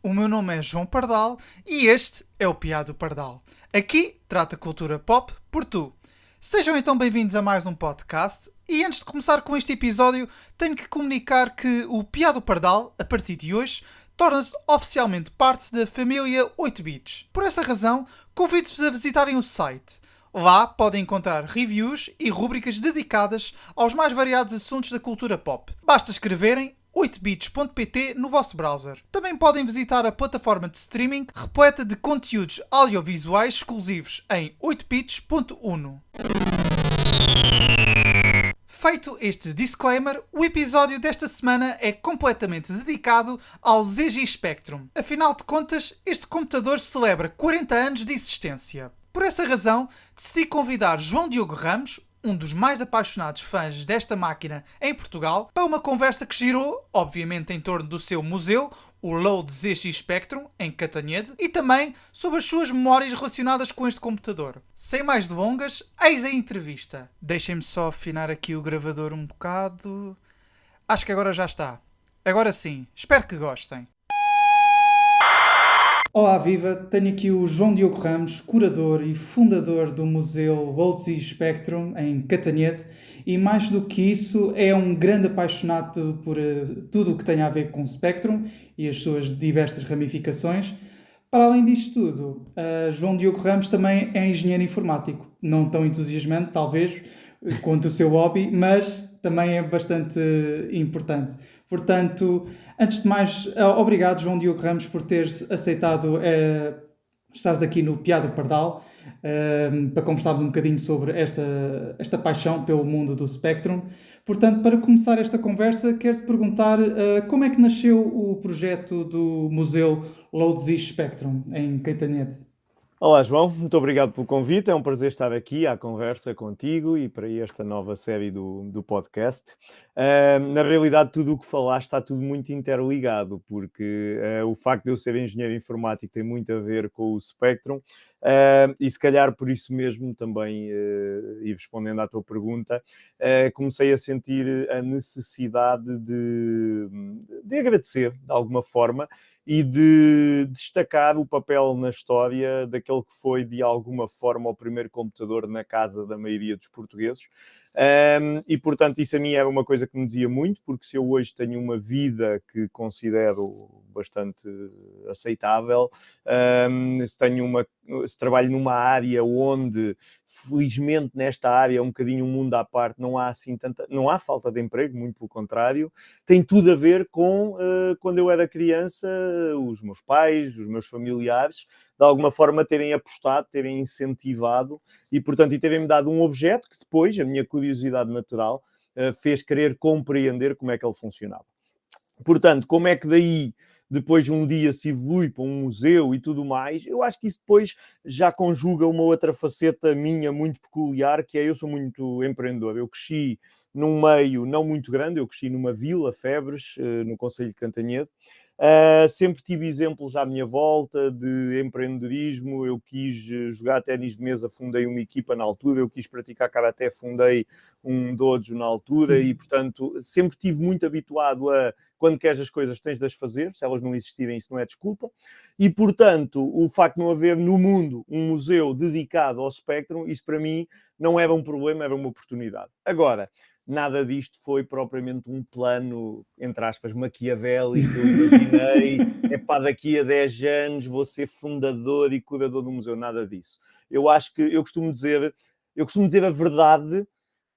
O meu nome é João Pardal e este é o Piado Pardal. Aqui trata cultura pop por tu. Sejam então bem-vindos a mais um podcast e antes de começar com este episódio tenho que comunicar que o Piado Pardal, a partir de hoje, torna-se oficialmente parte da família 8 Bits. Por essa razão, convido-vos a visitarem o site. Lá podem encontrar reviews e rúbricas dedicadas aos mais variados assuntos da cultura pop. Basta escreverem 8bits.pt no vosso browser. Também podem visitar a plataforma de streaming repleta de conteúdos audiovisuais exclusivos em 8bits.uno. Feito este disclaimer, o episódio desta semana é completamente dedicado ao ZX Spectrum. Afinal de contas, este computador celebra 40 anos de existência. Por essa razão, decidi convidar João Diogo Ramos, um dos mais apaixonados fãs desta máquina em Portugal, para uma conversa que girou, obviamente, em torno do seu museu, o Load ZX Spectrum, em Catanhede, e também sobre as suas memórias relacionadas com este computador. Sem mais delongas, eis a entrevista. Deixem-me só afinar aqui o gravador um bocado. Acho que agora já está. Agora sim, espero que gostem. Olá, viva! Tenho aqui o João Diogo Ramos, curador e fundador do Museu Load ZX Spectrum, em Catanhede, e mais do que isso, é um grande apaixonado por tudo o que tem a ver com o Spectrum e as suas diversas ramificações. Para além disto tudo, João Diogo Ramos também é engenheiro informático, não tão entusiasmante, talvez, quanto o seu hobby, mas também é bastante importante. Portanto, antes de mais, obrigado, João Diogo Ramos, por teres aceitado estares aqui no Piado Pardal para conversarmos um bocadinho sobre esta paixão pelo mundo do Spectrum. Portanto, para começar esta conversa, quero-te perguntar como é que nasceu o projeto do Museu Load ZX Spectrum, em Catanhede? Olá, João, muito obrigado pelo convite. É um prazer estar aqui à conversa contigo e para esta nova série do podcast. Na realidade, tudo o que falaste está tudo muito interligado, porque o facto de eu ser engenheiro informático tem muito a ver com o Spectrum, e se calhar por isso mesmo também, e respondendo à tua pergunta, comecei a sentir a necessidade de agradecer, de alguma forma, e de destacar o papel na história daquele que foi, de alguma forma, o primeiro computador na casa da maioria dos portugueses. E, portanto, isso a mim era uma coisa que me dizia muito, porque se eu hoje tenho uma vida que considero bastante aceitável, se trabalho numa área onde, felizmente, nesta área, um bocadinho um mundo à parte, não há falta de emprego, muito pelo contrário, tem tudo a ver com quando eu era criança, os meus pais, os meus familiares, de alguma forma terem apostado, terem incentivado e, portanto, terem-me dado um objeto que depois, a minha curiosidade natural, fez querer compreender como é que ele funcionava. Portanto, como é que daí depois um dia se evolui para um museu e tudo mais, eu acho que isso depois já conjuga uma outra faceta minha muito peculiar, que é eu sou muito empreendedor. Eu cresci num meio não muito grande, eu cresci numa vila, Febres, no concelho de Cantanhede. Sempre tive exemplos à minha volta de empreendedorismo. Eu quis jogar ténis de mesa, fundei uma equipa na altura. Eu quis praticar karaté, fundei um dojo na altura e, portanto, sempre estive muito habituado a, quando queres as coisas, tens de as fazer. Se elas não existirem, isso não é desculpa. E, portanto, o facto de não haver no mundo um museu dedicado ao Spectrum, isso para mim não era um problema, era uma oportunidade. Agora, nada disto foi propriamente um plano, entre aspas, maquiavélico. Eu imaginei, daqui a 10 anos vou ser fundador e curador do museu. Nada disso. Eu acho que, eu costumo dizer a verdade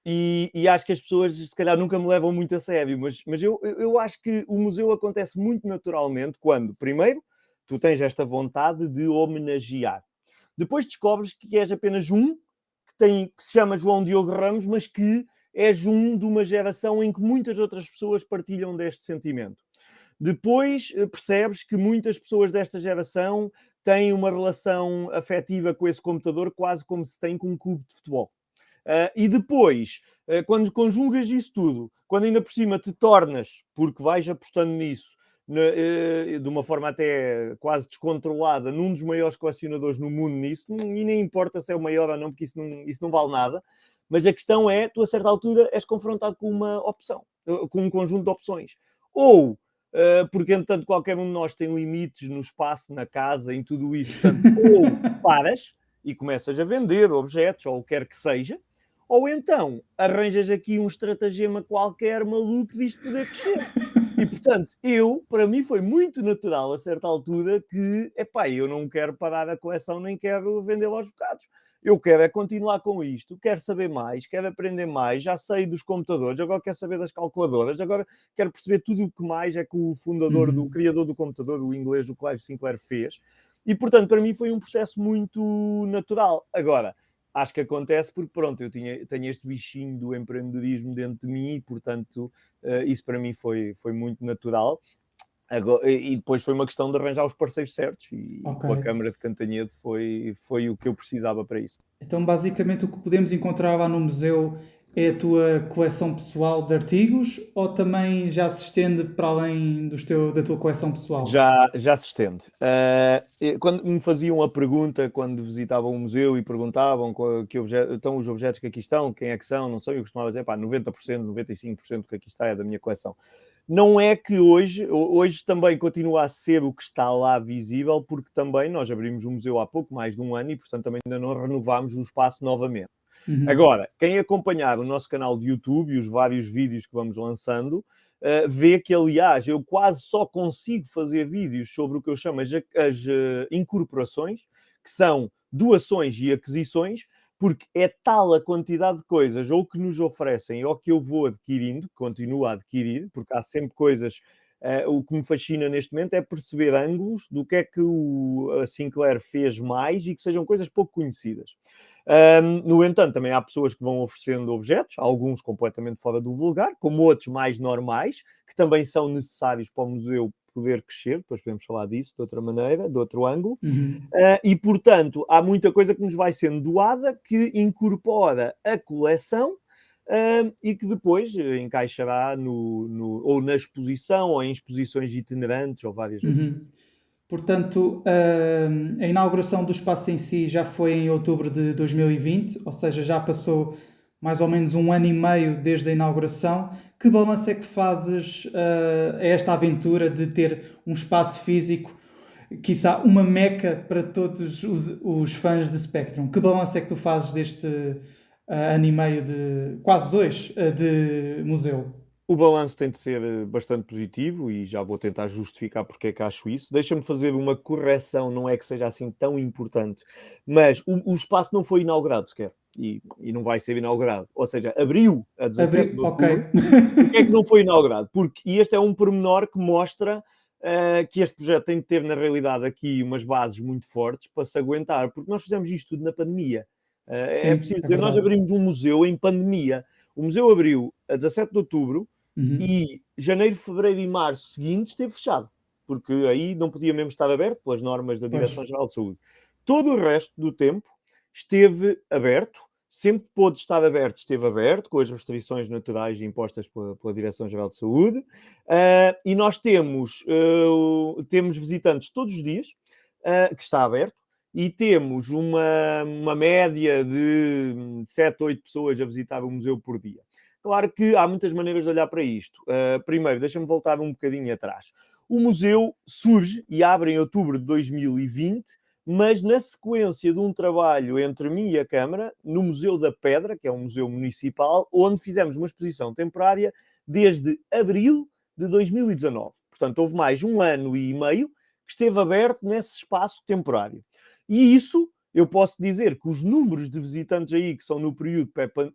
e acho que as pessoas, se calhar, nunca me levam muito a sério, mas eu acho que o museu acontece muito naturalmente quando, primeiro, tu tens esta vontade de homenagear. Depois descobres que és apenas que se chama João Diogo Ramos, mas que és um de uma geração em que muitas outras pessoas partilham deste sentimento. Depois percebes que muitas pessoas desta geração têm uma relação afetiva com esse computador quase como se tem com um clube de futebol. E depois, quando conjugas isso tudo, quando ainda por cima te tornas, porque vais apostando nisso, de uma forma até quase descontrolada, num dos maiores colecionadores no mundo nisso, e nem importa se é o maior ou não, porque isso não vale nada, mas a questão é, tu a certa altura és confrontado com uma opção, com um conjunto de opções. Ou porque, entretanto, qualquer um de nós tem limites no espaço, na casa, em tudo isso. Portanto, ou paras e começas a vender objetos, ou o que quer que seja, ou então arranjas aqui um estratagema qualquer maluco disto poder crescer. E, portanto, para mim foi muito natural, a certa altura, que, eu não quero parar a coleção, nem quero vendê-la aos bocados. Eu quero é continuar com isto, quero saber mais, quero aprender mais, já sei dos computadores, agora quero saber das calculadoras, agora quero perceber tudo o que mais é que o fundador, o criador do computador, o inglês, o Clive Sinclair, fez. E, portanto, para mim foi um processo muito natural. Agora, acho que acontece porque, pronto, eu tenho este bichinho do empreendedorismo dentro de mim e, portanto, isso para mim foi muito natural. Agora, e depois foi uma questão de arranjar os parceiros certos e Ok. com a Câmara de Cantanhede foi o que eu precisava para isso. Então, basicamente, o que podemos encontrar lá no museu é a tua coleção pessoal de artigos ou também já se estende para além da tua coleção pessoal? Já se estende. Quando me faziam a pergunta, quando visitavam o museu e perguntavam estão os objetos que aqui estão, quem é que são, não sei, eu costumava dizer, 90%, 95% do que aqui está é da minha coleção. Não é que hoje também continua a ser o que está lá visível, porque também nós abrimos o museu há pouco mais de um ano e, portanto, também ainda não renovámos o espaço novamente. Agora, quem acompanhar o nosso canal de YouTube e os vários vídeos que vamos lançando, vê que, aliás, eu quase só consigo fazer vídeos sobre o que eu chamo as incorporações, que são doações e aquisições, porque é tal a quantidade de coisas ou que nos oferecem ou que eu vou adquirindo, continuo a adquirir, porque há sempre coisas. O que me fascina neste momento é perceber ângulos do que é que a Sinclair fez mais e que sejam coisas pouco conhecidas. No entanto, também há pessoas que vão oferecendo objetos, alguns completamente fora do vulgar, como outros mais normais, que também são necessários para o museu poder crescer, depois podemos falar disso de outra maneira, de outro ângulo. E, portanto, há muita coisa que nos vai sendo doada que incorpora a coleção e que depois encaixará ou na exposição, ou em exposições itinerantes, ou várias outras coisas. Portanto, a inauguração do espaço em si já foi em outubro de 2020, ou seja, já passou mais ou menos um ano e meio desde a inauguração. Que balanço é que fazes a esta aventura de ter um espaço físico, quiçá uma meca para todos os fãs de Spectrum? Que balanço é que tu fazes deste ano e meio de quase dois de museu? O balanço tem de ser bastante positivo e já vou tentar justificar porque é que acho isso. Deixa-me fazer uma correção, não é que seja assim tão importante, mas o espaço não foi inaugurado sequer e não vai ser inaugurado. Ou seja, abriu a 17 de Ok. outubro. Porquê é que não foi inaugurado? E este é um pormenor que mostra que este projeto tem de ter, na realidade, aqui umas bases muito fortes para se aguentar, porque nós fizemos isto tudo na pandemia. É Sim, preciso é dizer, nós verdade. abrimos um museu em pandemia. O museu abriu a 17 de outubro e janeiro, fevereiro e março seguintes esteve fechado, porque aí não podia mesmo estar aberto pelas normas da Pois. Direção-Geral de Saúde. Todo o resto do tempo esteve aberto, sempre que pôde estar aberto, esteve aberto, com as restrições naturais impostas pela Direção-Geral de Saúde. E nós temos visitantes todos os dias, que está aberto, e temos uma média de 7, 8 pessoas a visitar o museu por dia. Claro que há muitas maneiras de olhar para isto. Primeiro, deixa-me voltar um bocadinho atrás. O museu surge e abre em outubro de 2020, mas na sequência de um trabalho entre mim e a Câmara, no Museu da Pedra, que é um museu municipal, onde fizemos uma exposição temporária desde abril de 2019. Portanto, houve mais um ano e meio que esteve aberto nesse espaço temporário. E isso, eu posso dizer que os números de visitantes aí que são no período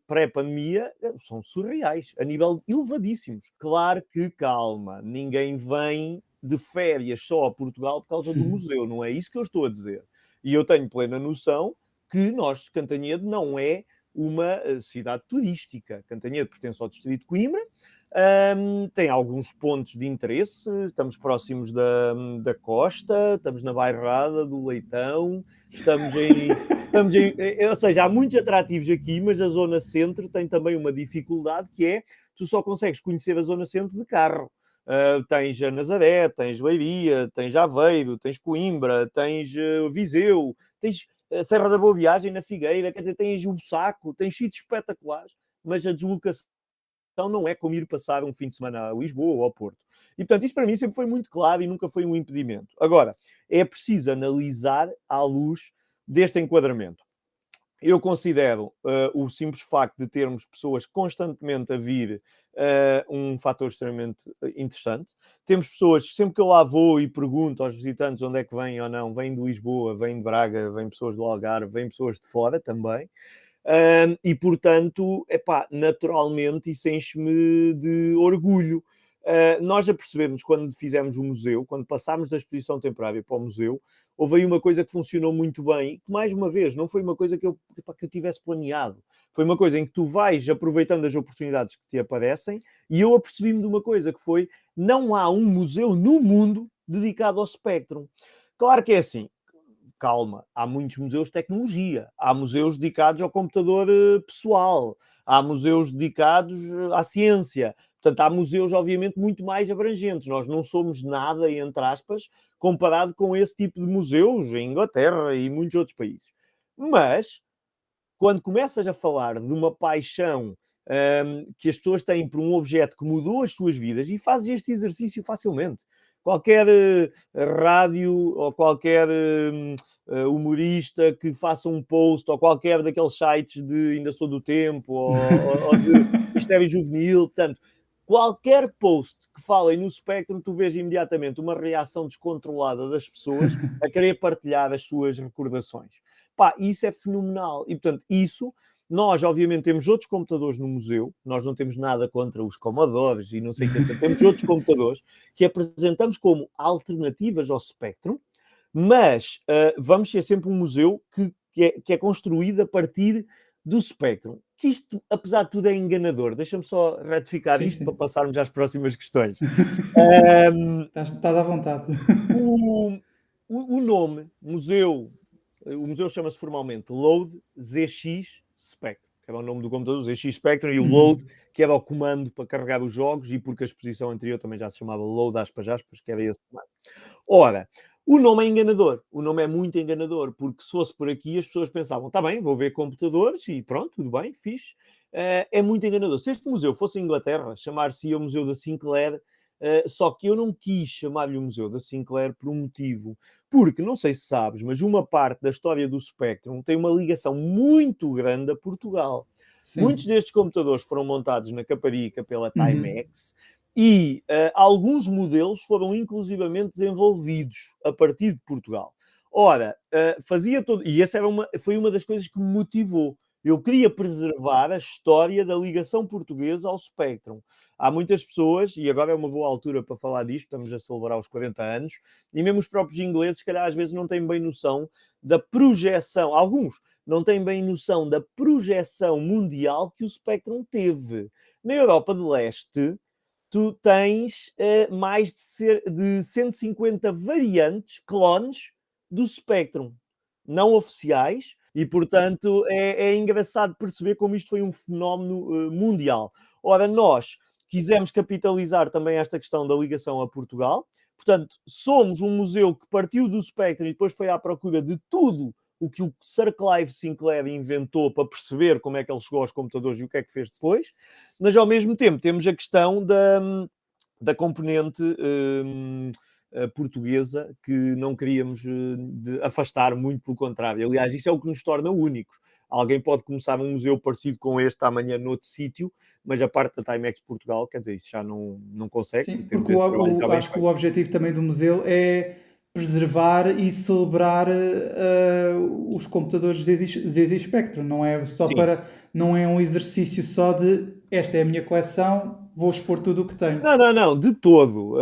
pré-pandemia são surreais, a nível elevadíssimos. Claro que, calma, ninguém vem de férias só a Portugal por causa do museu, não é isso que eu estou a dizer. E eu tenho plena noção que nós, Cantanhede, não é uma cidade turística. Cantanhede pertence ao distrito de Coimbra, tem alguns pontos de interesse, estamos próximos da costa, estamos na Bairrada, do Leitão, ou seja, há muitos atrativos aqui, mas a zona centro tem também uma dificuldade que é, tu só consegues conhecer a zona centro de carro. Tens a Nazaré, tens Leiria, tens Aveiro, tens Coimbra, tens Viseu, tens a Serra da Boa Viagem na Figueira, quer dizer, tens o Saco, tens sítios espetaculares, mas a deslocação não é como ir passar um fim de semana a Lisboa ou ao Porto. E, portanto, isso para mim sempre foi muito claro e nunca foi um impedimento. Agora, é preciso analisar à luz deste enquadramento. Eu considero o simples facto de termos pessoas constantemente a vir um fator extremamente interessante. Temos pessoas, sempre que eu lá vou e pergunto aos visitantes onde é que vêm ou não, vêm de Lisboa, vêm de Braga, vêm pessoas do Algarve, vêm pessoas de fora também. E, portanto, naturalmente isso enche-me de orgulho. Nós já percebemos quando fizemos o museu, quando passámos da exposição temporária para o museu, houve aí uma coisa que funcionou muito bem e que, mais uma vez, não foi uma coisa que eu tivesse planeado. Foi uma coisa em que tu vais aproveitando as oportunidades que te aparecem e eu apercebi-me de uma coisa que foi: não há um museu no mundo dedicado ao Spectrum. Claro que é assim. Calma, há muitos museus de tecnologia, há museus dedicados ao computador pessoal, há museus dedicados à ciência. Portanto, há museus, obviamente, muito mais abrangentes. Nós não somos nada, entre aspas, comparado com esse tipo de museus em Inglaterra e muitos outros países. Mas, quando começas a falar de uma paixão que as pessoas têm por um objeto que mudou as suas vidas, e fazes este exercício facilmente. Qualquer rádio ou qualquer humorista que faça um post, ou qualquer daqueles sites de Ainda Sou do Tempo, ou de Mistério Juvenil, portanto, qualquer post que falem no Spectrum, tu vês imediatamente uma reação descontrolada das pessoas a querer partilhar as suas recordações. Isso é fenomenal. E, portanto, nós, obviamente, temos outros computadores no museu, nós não temos nada contra os Commodores e não sei o que, temos outros computadores que apresentamos como alternativas ao Spectrum, mas vamos ser sempre um museu que é construído a partir do Spectrum. Que isto, apesar de tudo, é enganador. Deixa-me só retificar isto para passarmos às próximas questões. Estás à vontade. O nome, museu, o museu chama-se formalmente Load ZX Spectrum, que era o nome do computador, ZX Spectrum, e o Load, que era o comando para carregar os jogos, e porque a exposição anterior também já se chamava Load, aspas, que era esse comando. Ora, o nome é enganador, o nome é muito enganador, porque se fosse por aqui as pessoas pensavam, está bem, vou ver computadores e pronto, tudo bem, fixe. É muito enganador. Se este museu fosse em Inglaterra, chamar-se o Museu da Sinclair, só que eu não quis chamar-lhe o Museu da Sinclair por um motivo, porque, não sei se sabes, mas uma parte da história do Spectrum tem uma ligação muito grande a Portugal. Sim. Muitos destes computadores foram montados na Caparica pela Timex, e alguns modelos foram inclusivamente desenvolvidos a partir de Portugal. Ora, fazia todo... E essa foi uma das coisas que me motivou. Eu queria preservar a história da ligação portuguesa ao Spectrum. Há muitas pessoas, e agora é uma boa altura para falar disto, estamos a celebrar os 40 anos, e mesmo os próprios ingleses, se calhar, às vezes não têm bem noção da projeção, alguns não têm bem noção da projeção mundial que o Spectrum teve. Na Europa de Leste, tu tens mais de 150 variantes, clones, do Spectrum, não oficiais, e, portanto, é engraçado perceber como isto foi um fenómeno mundial. Ora, nós quisemos capitalizar também esta questão da ligação a Portugal, portanto, somos um museu que partiu do Spectrum e depois foi à procura de tudo o que o Sir Clive Sinclair inventou para perceber como é que ele chegou aos computadores e o que é que fez depois, mas ao mesmo tempo temos a questão da componente portuguesa que não queríamos afastar, muito pelo contrário. Aliás, isso é o que nos torna únicos. Alguém pode começar um museu parecido com este amanhã noutro sítio, mas a parte da Timex Portugal, quer dizer, isso já não consegue. Sim, porque acho que o objetivo também do museu é preservar e celebrar os computadores ZX Spectrum. Não é só não é um exercício só de esta é a minha coleção, vou expor tudo o que tenho. Não, de todo.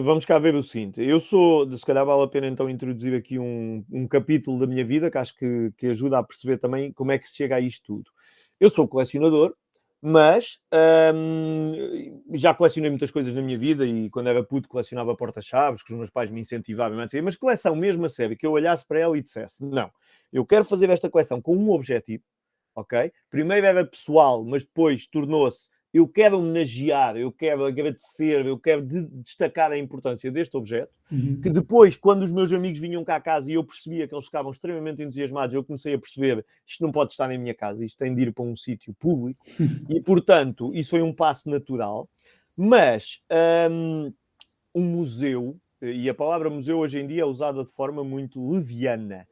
Vamos cá ver o seguinte. Eu se calhar vale a pena então introduzir aqui um capítulo da minha vida que acho que ajuda a perceber também como é que se chega a isto tudo. Eu sou colecionador, mas já colecionei muitas coisas na minha vida e quando era puto colecionava porta-chaves, que os meus pais me incentivavam, mas coleção mesmo a sério, que eu olhasse para ela e dissesse, não, eu quero fazer esta coleção com um objetivo, ok? Primeiro era pessoal, mas depois tornou-se eu quero homenagear, eu quero agradecer, eu quero destacar a importância deste objeto, que depois, quando os meus amigos vinham cá à casa e eu percebia que eles ficavam extremamente entusiasmados, eu comecei a perceber, isto não pode estar na minha casa, isto tem de ir para um sítio público, e, portanto, isso foi um passo natural. Mas um museu, e a palavra museu hoje em dia é usada de forma muito leviana.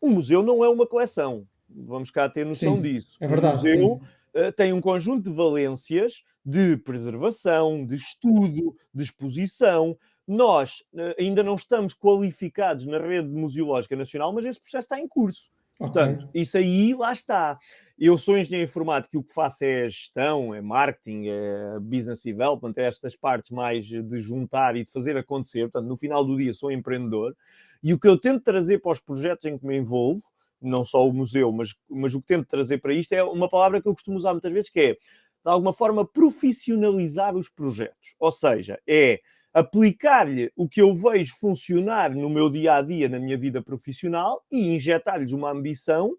Um museu não é uma coleção, vamos cá ter noção disso. É Um verdade, museu sim. tem um conjunto de valências de preservação, de estudo, de exposição. Nós ainda não estamos qualificados na rede museológica nacional, mas esse processo está em curso. Ok. Portanto, isso aí, lá está. Eu sou engenheiro informático e o que faço é gestão, é marketing, é business development, é estas partes mais de juntar e de fazer acontecer. Portanto, no final do dia sou empreendedor. E o que eu tento trazer para os projetos em que me envolvo, não só o museu, mas o que tento trazer para isto é uma palavra que eu costumo usar muitas vezes, que é, de alguma forma, profissionalizar os projetos. Ou seja, é aplicar-lhe o que eu vejo funcionar no meu dia-a-dia, na minha vida profissional, e injetar-lhes uma ambição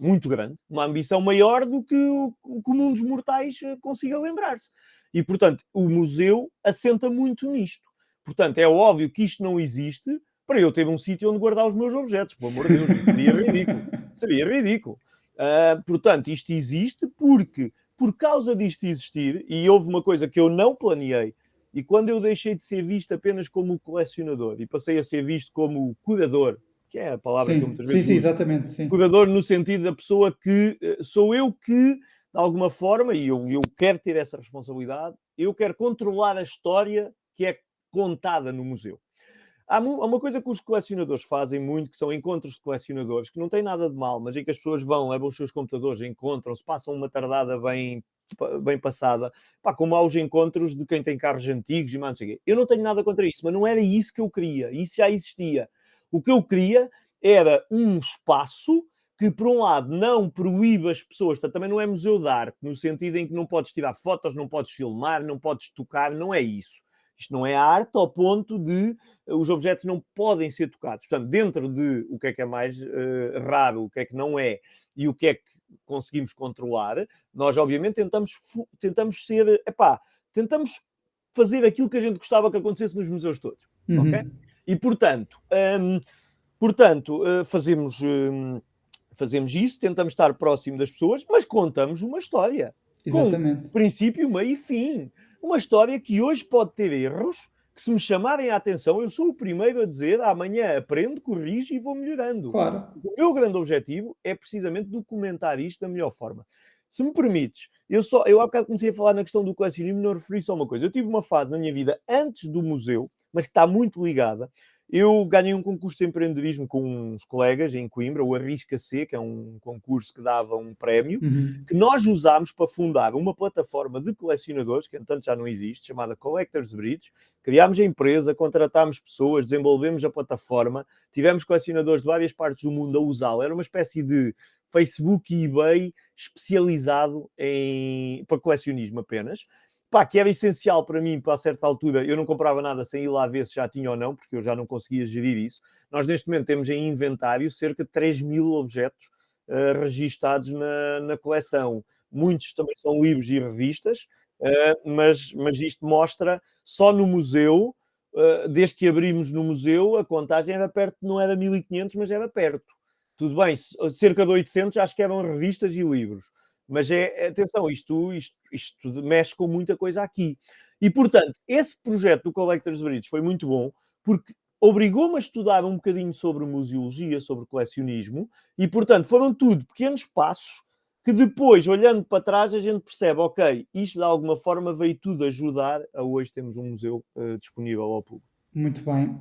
muito grande, uma ambição maior do que o comum dos mortais consiga lembrar-se. E, portanto, o museu assenta muito nisto. Portanto, é óbvio que isto não existe para eu ter um sítio onde guardar os meus objetos. Pelo amor de Deus, isto seria ridículo. Seria ridículo. Portanto, isto existe porque, por causa disto existir, e houve uma coisa que eu não planeei, e quando eu deixei de ser visto apenas como colecionador e passei a ser visto como curador, que é a palavra que eu muitas vezes sim, uso, exatamente, sim. curador no sentido da pessoa que sou eu que, de alguma forma, e eu quero ter essa responsabilidade, eu quero controlar a história que é contada no museu. Há uma coisa que os colecionadores fazem muito, que são encontros de colecionadores, que não tem nada de mal, mas em que as pessoas vão, levam os seus computadores, encontram-se, passam uma tardada bem passada, como há os encontros de quem tem carros antigos e mais não sei o quê. Eu não tenho nada contra isso, mas não era isso que eu queria, isso já existia. O que eu queria era um espaço que, por um lado, não proíbe as pessoas, portanto, também não é museu de arte, no sentido em que não podes tirar fotos, não podes filmar, não podes tocar, não é isso. Isto não é arte ao ponto de os objetos não podem ser tocados. Portanto, dentro de o que é mais raro, o que é que não é e o que é que conseguimos controlar, nós obviamente tentamos ser, tentamos fazer aquilo que a gente gostava que acontecesse nos museus todos, ok? E portanto, fazemos isso, tentamos estar próximo das pessoas, mas contamos uma história. Exatamente. Com princípio, meio e fim. Uma história que hoje pode ter erros, que se me chamarem a atenção, eu sou o primeiro a dizer amanhã aprendo, corrijo e vou melhorando. Claro. O meu grande objetivo é precisamente documentar isto da melhor forma. Se me permites, eu há bocado comecei a falar na questão do colecionismo, não referi só uma coisa. Eu tive uma fase na minha vida antes do museu, mas que está muito ligada. Eu ganhei um concurso de empreendedorismo com uns colegas em Coimbra, o Arrisca-C, que é um concurso que dava um prémio, que nós usámos para fundar uma plataforma de colecionadores, que entanto já não existe, chamada Collectors Bridge. Criámos a empresa, contratámos pessoas, desenvolvemos a plataforma, tivemos colecionadores de várias partes do mundo a usá-la. Era uma espécie de Facebook e eBay especializado para colecionismo apenas. Que era essencial para mim, para a certa altura, eu não comprava nada sem ir lá ver se já tinha ou não, porque eu já não conseguia gerir isso. Nós, neste momento, temos em inventário cerca de 3.000 objetos registados na coleção. Muitos também são livros e revistas, mas isto mostra, só no museu, desde que abrimos no museu, a contagem era perto, não era 1.500, mas era perto. Tudo bem, cerca de 800 acho que eram revistas e livros. Mas atenção, isto mexe com muita coisa aqui. E, portanto, esse projeto do Collectors Bridge foi muito bom, porque obrigou-me a estudar um bocadinho sobre museologia, sobre colecionismo, e, portanto, foram tudo pequenos passos que depois, olhando para trás, a gente percebe, ok, isto de alguma forma veio tudo ajudar a hoje termos um museu disponível ao público. Muito bem.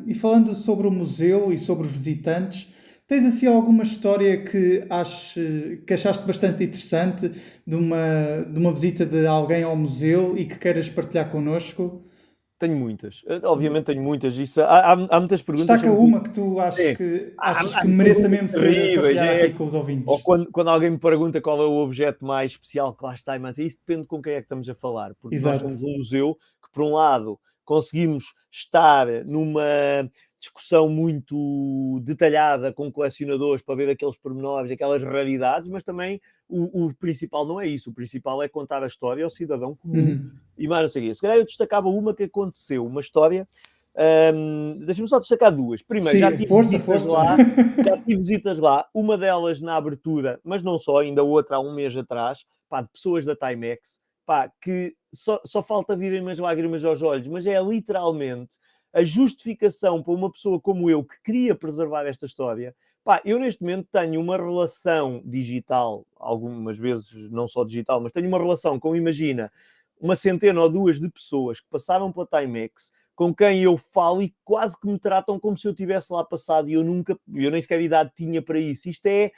E falando sobre o museu e sobre os visitantes, tens assim alguma história que achaste bastante interessante de uma visita de alguém ao museu e que queiras partilhar connosco? Tenho muitas. Obviamente tenho muitas. Isso, há muitas perguntas Destaca sobre uma que tu Sim. achas Há que mereça perguntas mesmo ser terríveis. partilhada aqui com os ouvintes. Ou quando alguém me pergunta qual é o objeto mais especial que lá está, mas isso depende com quem é que estamos a falar, porque nós Exato. somos um museu que, por um lado, conseguimos estar numa discussão muito detalhada com colecionadores para ver aqueles pormenores, aquelas raridades, mas também o principal não é isso. O principal é contar a história ao cidadão comum. Uhum. E mais não sei o quê. Se calhar eu destacava uma que aconteceu, uma história. Deixa-me só destacar duas. Primeiro, já Sim, tive força, visitas força. lá. Já tive visitas lá. Uma delas na abertura, mas não só, ainda outra há um mês atrás, pá, de pessoas da Timex, pá, que só falta virem umas lágrimas aos olhos, mas é literalmente a justificação para uma pessoa como eu, que queria preservar esta história. Pá, eu neste momento tenho uma relação digital, algumas vezes não só digital, mas tenho uma relação com, imagina, uma centena ou duas de pessoas que passaram pela Timex, com quem eu falo e quase que me tratam como se eu tivesse lá passado e eu nem sequer idade tinha para isso. Isto é,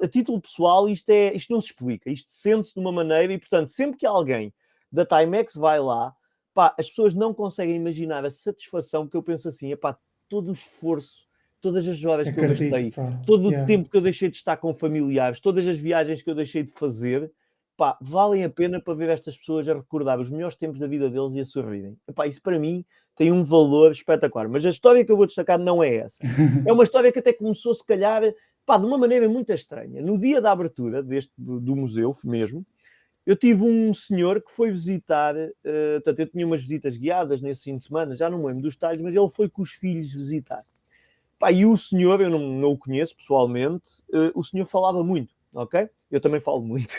a título pessoal, isto não se explica. Isto sente-se de uma maneira e, portanto, sempre que alguém da Timex vai lá, pá, as pessoas não conseguem imaginar a satisfação que eu penso assim, pá, todo o esforço, todas as horas que eu Acredito, gastei, pá. todo o Yeah. tempo que eu deixei de estar com familiares, todas as viagens que eu deixei de fazer, pá, valem a pena para ver estas pessoas a recordar os melhores tempos da vida deles e a sorrirem. Epá, isso para mim tem um valor espetacular. Mas a história que eu vou destacar não é essa. É uma história que até começou, se calhar, pá, de uma maneira muito estranha. No dia da abertura do museu mesmo, eu tive um senhor que foi visitar, portanto, eu tinha umas visitas guiadas nesse fim de semana, já não me lembro dos detalhes, mas ele foi com os filhos visitar. Pá, e o senhor, eu não o conheço pessoalmente, o senhor falava muito, ok? Eu também falo muito,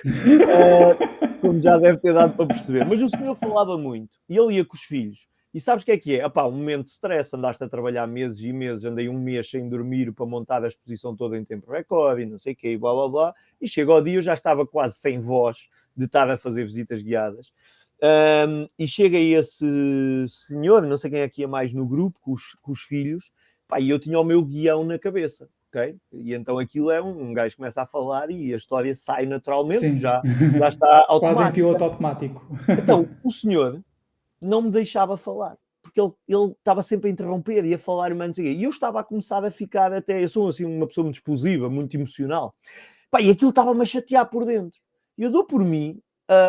como já deve ter dado para perceber, mas o senhor falava muito e ele ia com os filhos. E sabes o que é? Epá, um momento de stress, andaste a trabalhar meses e meses, andei um mês sem dormir para montar a exposição toda em tempo recorde e não sei o quê, e blá blá blá, e chega ao dia, eu já estava quase sem voz de estar a fazer visitas guiadas. E chega esse senhor, não sei quem é que ia mais no grupo, com os filhos, pá, e eu tinha o meu guião na cabeça, ok? E então aquilo é um gajo começa a falar e a história sai naturalmente, Sim. já está Quase em automática. piloto automático. Então, o senhor não me deixava falar, porque ele estava sempre a interromper e a falar e eu estava a começar a ficar até, eu sou assim uma pessoa muito explosiva, muito emocional, pá, e aquilo estava-me a chatear por dentro. E eu dou por mim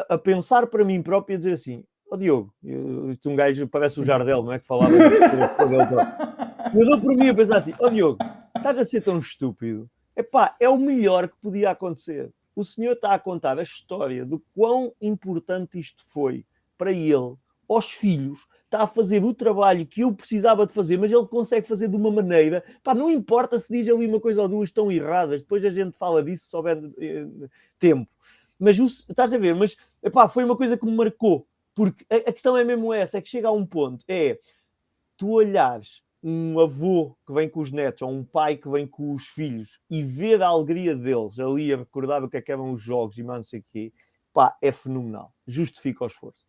a pensar para mim próprio e a dizer assim, ó Diogo, um gajo parece o Jardel, não é? Que falava eu dou por mim a pensar assim, ó Diogo, estás a ser tão estúpido. Epá, é o melhor que podia acontecer. O senhor está a contar a história do quão importante isto foi para ele, aos filhos, está a fazer o trabalho que eu precisava de fazer, mas ele consegue fazer de uma maneira, pá, não importa se diz ali uma coisa ou duas tão erradas, depois a gente fala disso se houver tempo. Mas estás a ver, mas epá, foi uma coisa que me marcou, porque a questão é mesmo essa, é que chega a um ponto, tu olhares um avô que vem com os netos ou um pai que vem com os filhos e ver a alegria deles ali a recordar o que é que eram os jogos e mais não sei o quê, pá, é fenomenal. Justifica o esforço.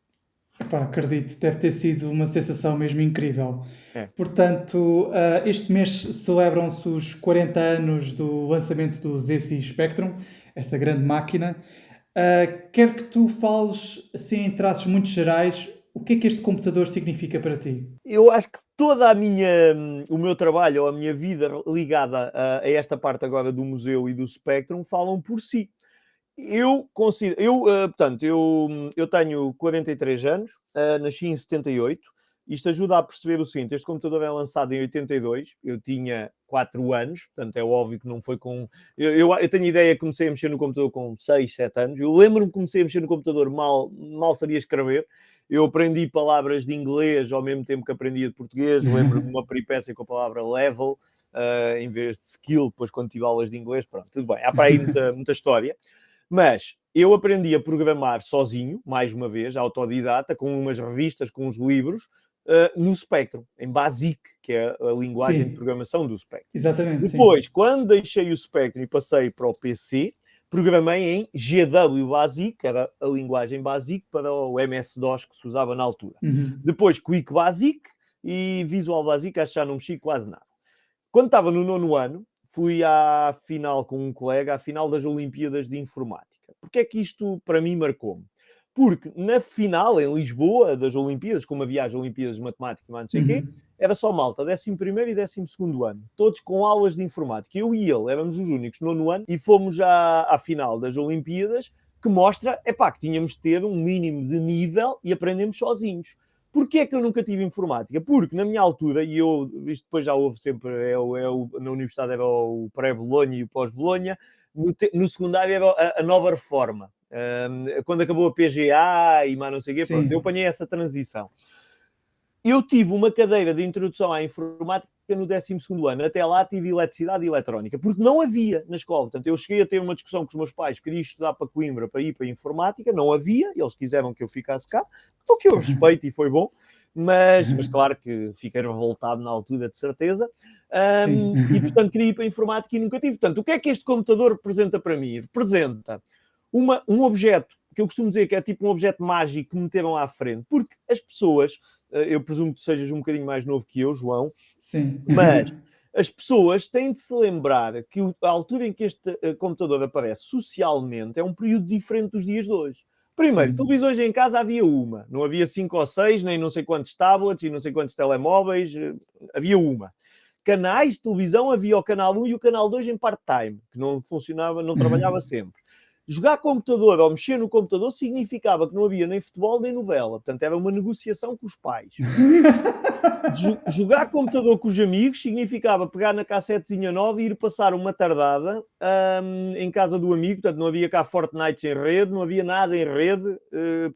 Pá, acredito, deve ter sido uma sensação mesmo incrível. É. Portanto, este mês celebram-se os 40 anos do lançamento do ZX Spectrum, essa grande máquina. Quero que tu fales, assim, em traços muito gerais, o que é que este computador significa para ti? Eu acho que toda o meu trabalho ou a minha vida ligada a esta parte agora do museu e do Spectrum falam por si. Eu considero, portanto, eu tenho 43 anos, nasci em 78. Isto ajuda a perceber o seguinte: este computador é lançado em 82, eu tinha 4 anos, portanto é óbvio que não foi com. Eu tenho ideia que comecei a mexer no computador com 6, 7 anos. Eu lembro-me que comecei a mexer no computador, mal sabia escrever. Eu aprendi palavras de inglês ao mesmo tempo que aprendia de português. Lembro-me de uma peripécia com a palavra level, em vez de skill, depois quando tive aulas de inglês. Pronto, tudo bem. Há para aí muita história. Mas eu aprendi a programar sozinho, mais uma vez, autodidata, com umas revistas, com uns livros, no Spectrum, em BASIC, que é a linguagem Sim. de programação do Spectrum. Exatamente, Depois, quando deixei o Spectrum e passei para o PC, programei em GW BASIC, que era a linguagem BASIC para o MS-DOS que se usava na altura. Uhum. Depois, Quick BASIC e Visual BASIC, acho que já não mexi quase nada. Quando estava no 9º ano, fui à final com um colega, à final das Olimpíadas de Informática. Porquê é que isto, para mim, marcou-me? Porque na final, em Lisboa, das Olimpíadas, como havia as Olimpíadas de Matemática, não sei o quê, era só malta, 11º e 12º ano, todos com aulas de informática. Eu e ele éramos os únicos no 9º ano e fomos à final das Olimpíadas, que mostra, que tínhamos de ter um mínimo de nível e aprendemos sozinhos. Porquê é que eu nunca tive informática? Porque na minha altura, e isto depois já houve sempre, na universidade era o pré-Bolonha e o pós-Bolonha, no secundário era a nova reforma. Quando acabou a PGA e mais não sei o quê, pronto, eu apanhei essa transição. Eu tive uma cadeira de introdução à informática no 12º ano. Até lá tive eletricidade e eletrónica, porque não havia na escola. Portanto, eu cheguei a ter uma discussão com os meus pais, queria estudar para Coimbra, para ir para a informática, não havia, e eles quiseram que eu ficasse cá, o que eu respeito e foi bom, mas claro que fiquei revoltado na altura, de certeza, e portanto queria ir para a informática e nunca tive. Portanto, o que é que este computador representa para mim? Representa um objeto, que eu costumo dizer que é tipo um objeto mágico que me meteram à frente, porque as pessoas... Eu presumo que tu sejas um bocadinho mais novo que eu, João. Sim. Mas as pessoas têm de se lembrar que a altura em que este computador aparece socialmente é um período diferente dos dias de hoje. Primeiro, Sim. televisões em casa havia uma. Não havia 5 ou 6, nem não sei quantos tablets e não sei quantos telemóveis. Havia uma. Canais de televisão havia o canal 1 e o canal 2 em part-time, que não funcionava, não trabalhava sempre. Jogar computador ou mexer no computador significava que não havia nem futebol nem novela. Portanto, era uma negociação com os pais. Jogar computador com os amigos significava pegar na cassetezinha nova e ir passar uma tardada em casa do amigo. Portanto, não havia cá Fortnite em rede, não havia nada em rede.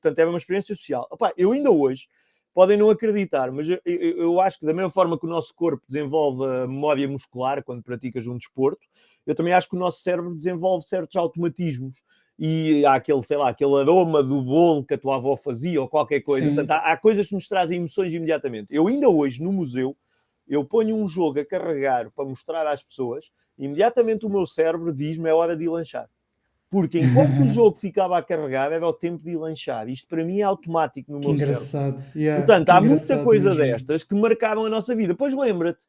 Portanto, era uma experiência social. Opa, eu ainda hoje, podem não acreditar, mas eu acho que da mesma forma que o nosso corpo desenvolve a memória muscular quando praticas um desporto, eu também acho que o nosso cérebro desenvolve certos automatismos. E há aquele, sei lá, aquele aroma do bolo que a tua avó fazia ou qualquer coisa. Sim. Portanto, há coisas que nos trazem emoções imediatamente. Eu ainda hoje, no museu, eu ponho um jogo a carregar para mostrar às pessoas, e imediatamente o meu cérebro diz-me é hora de ir lanchar. Porque enquanto o jogo ficava a carregar, era o tempo de ir lanchar. Isto para mim é automático no Que meu cérebro. engraçado. Yeah, Portanto, que há muita engraçado coisa mesmo. destas que marcaram a nossa vida. Pois lembra-te,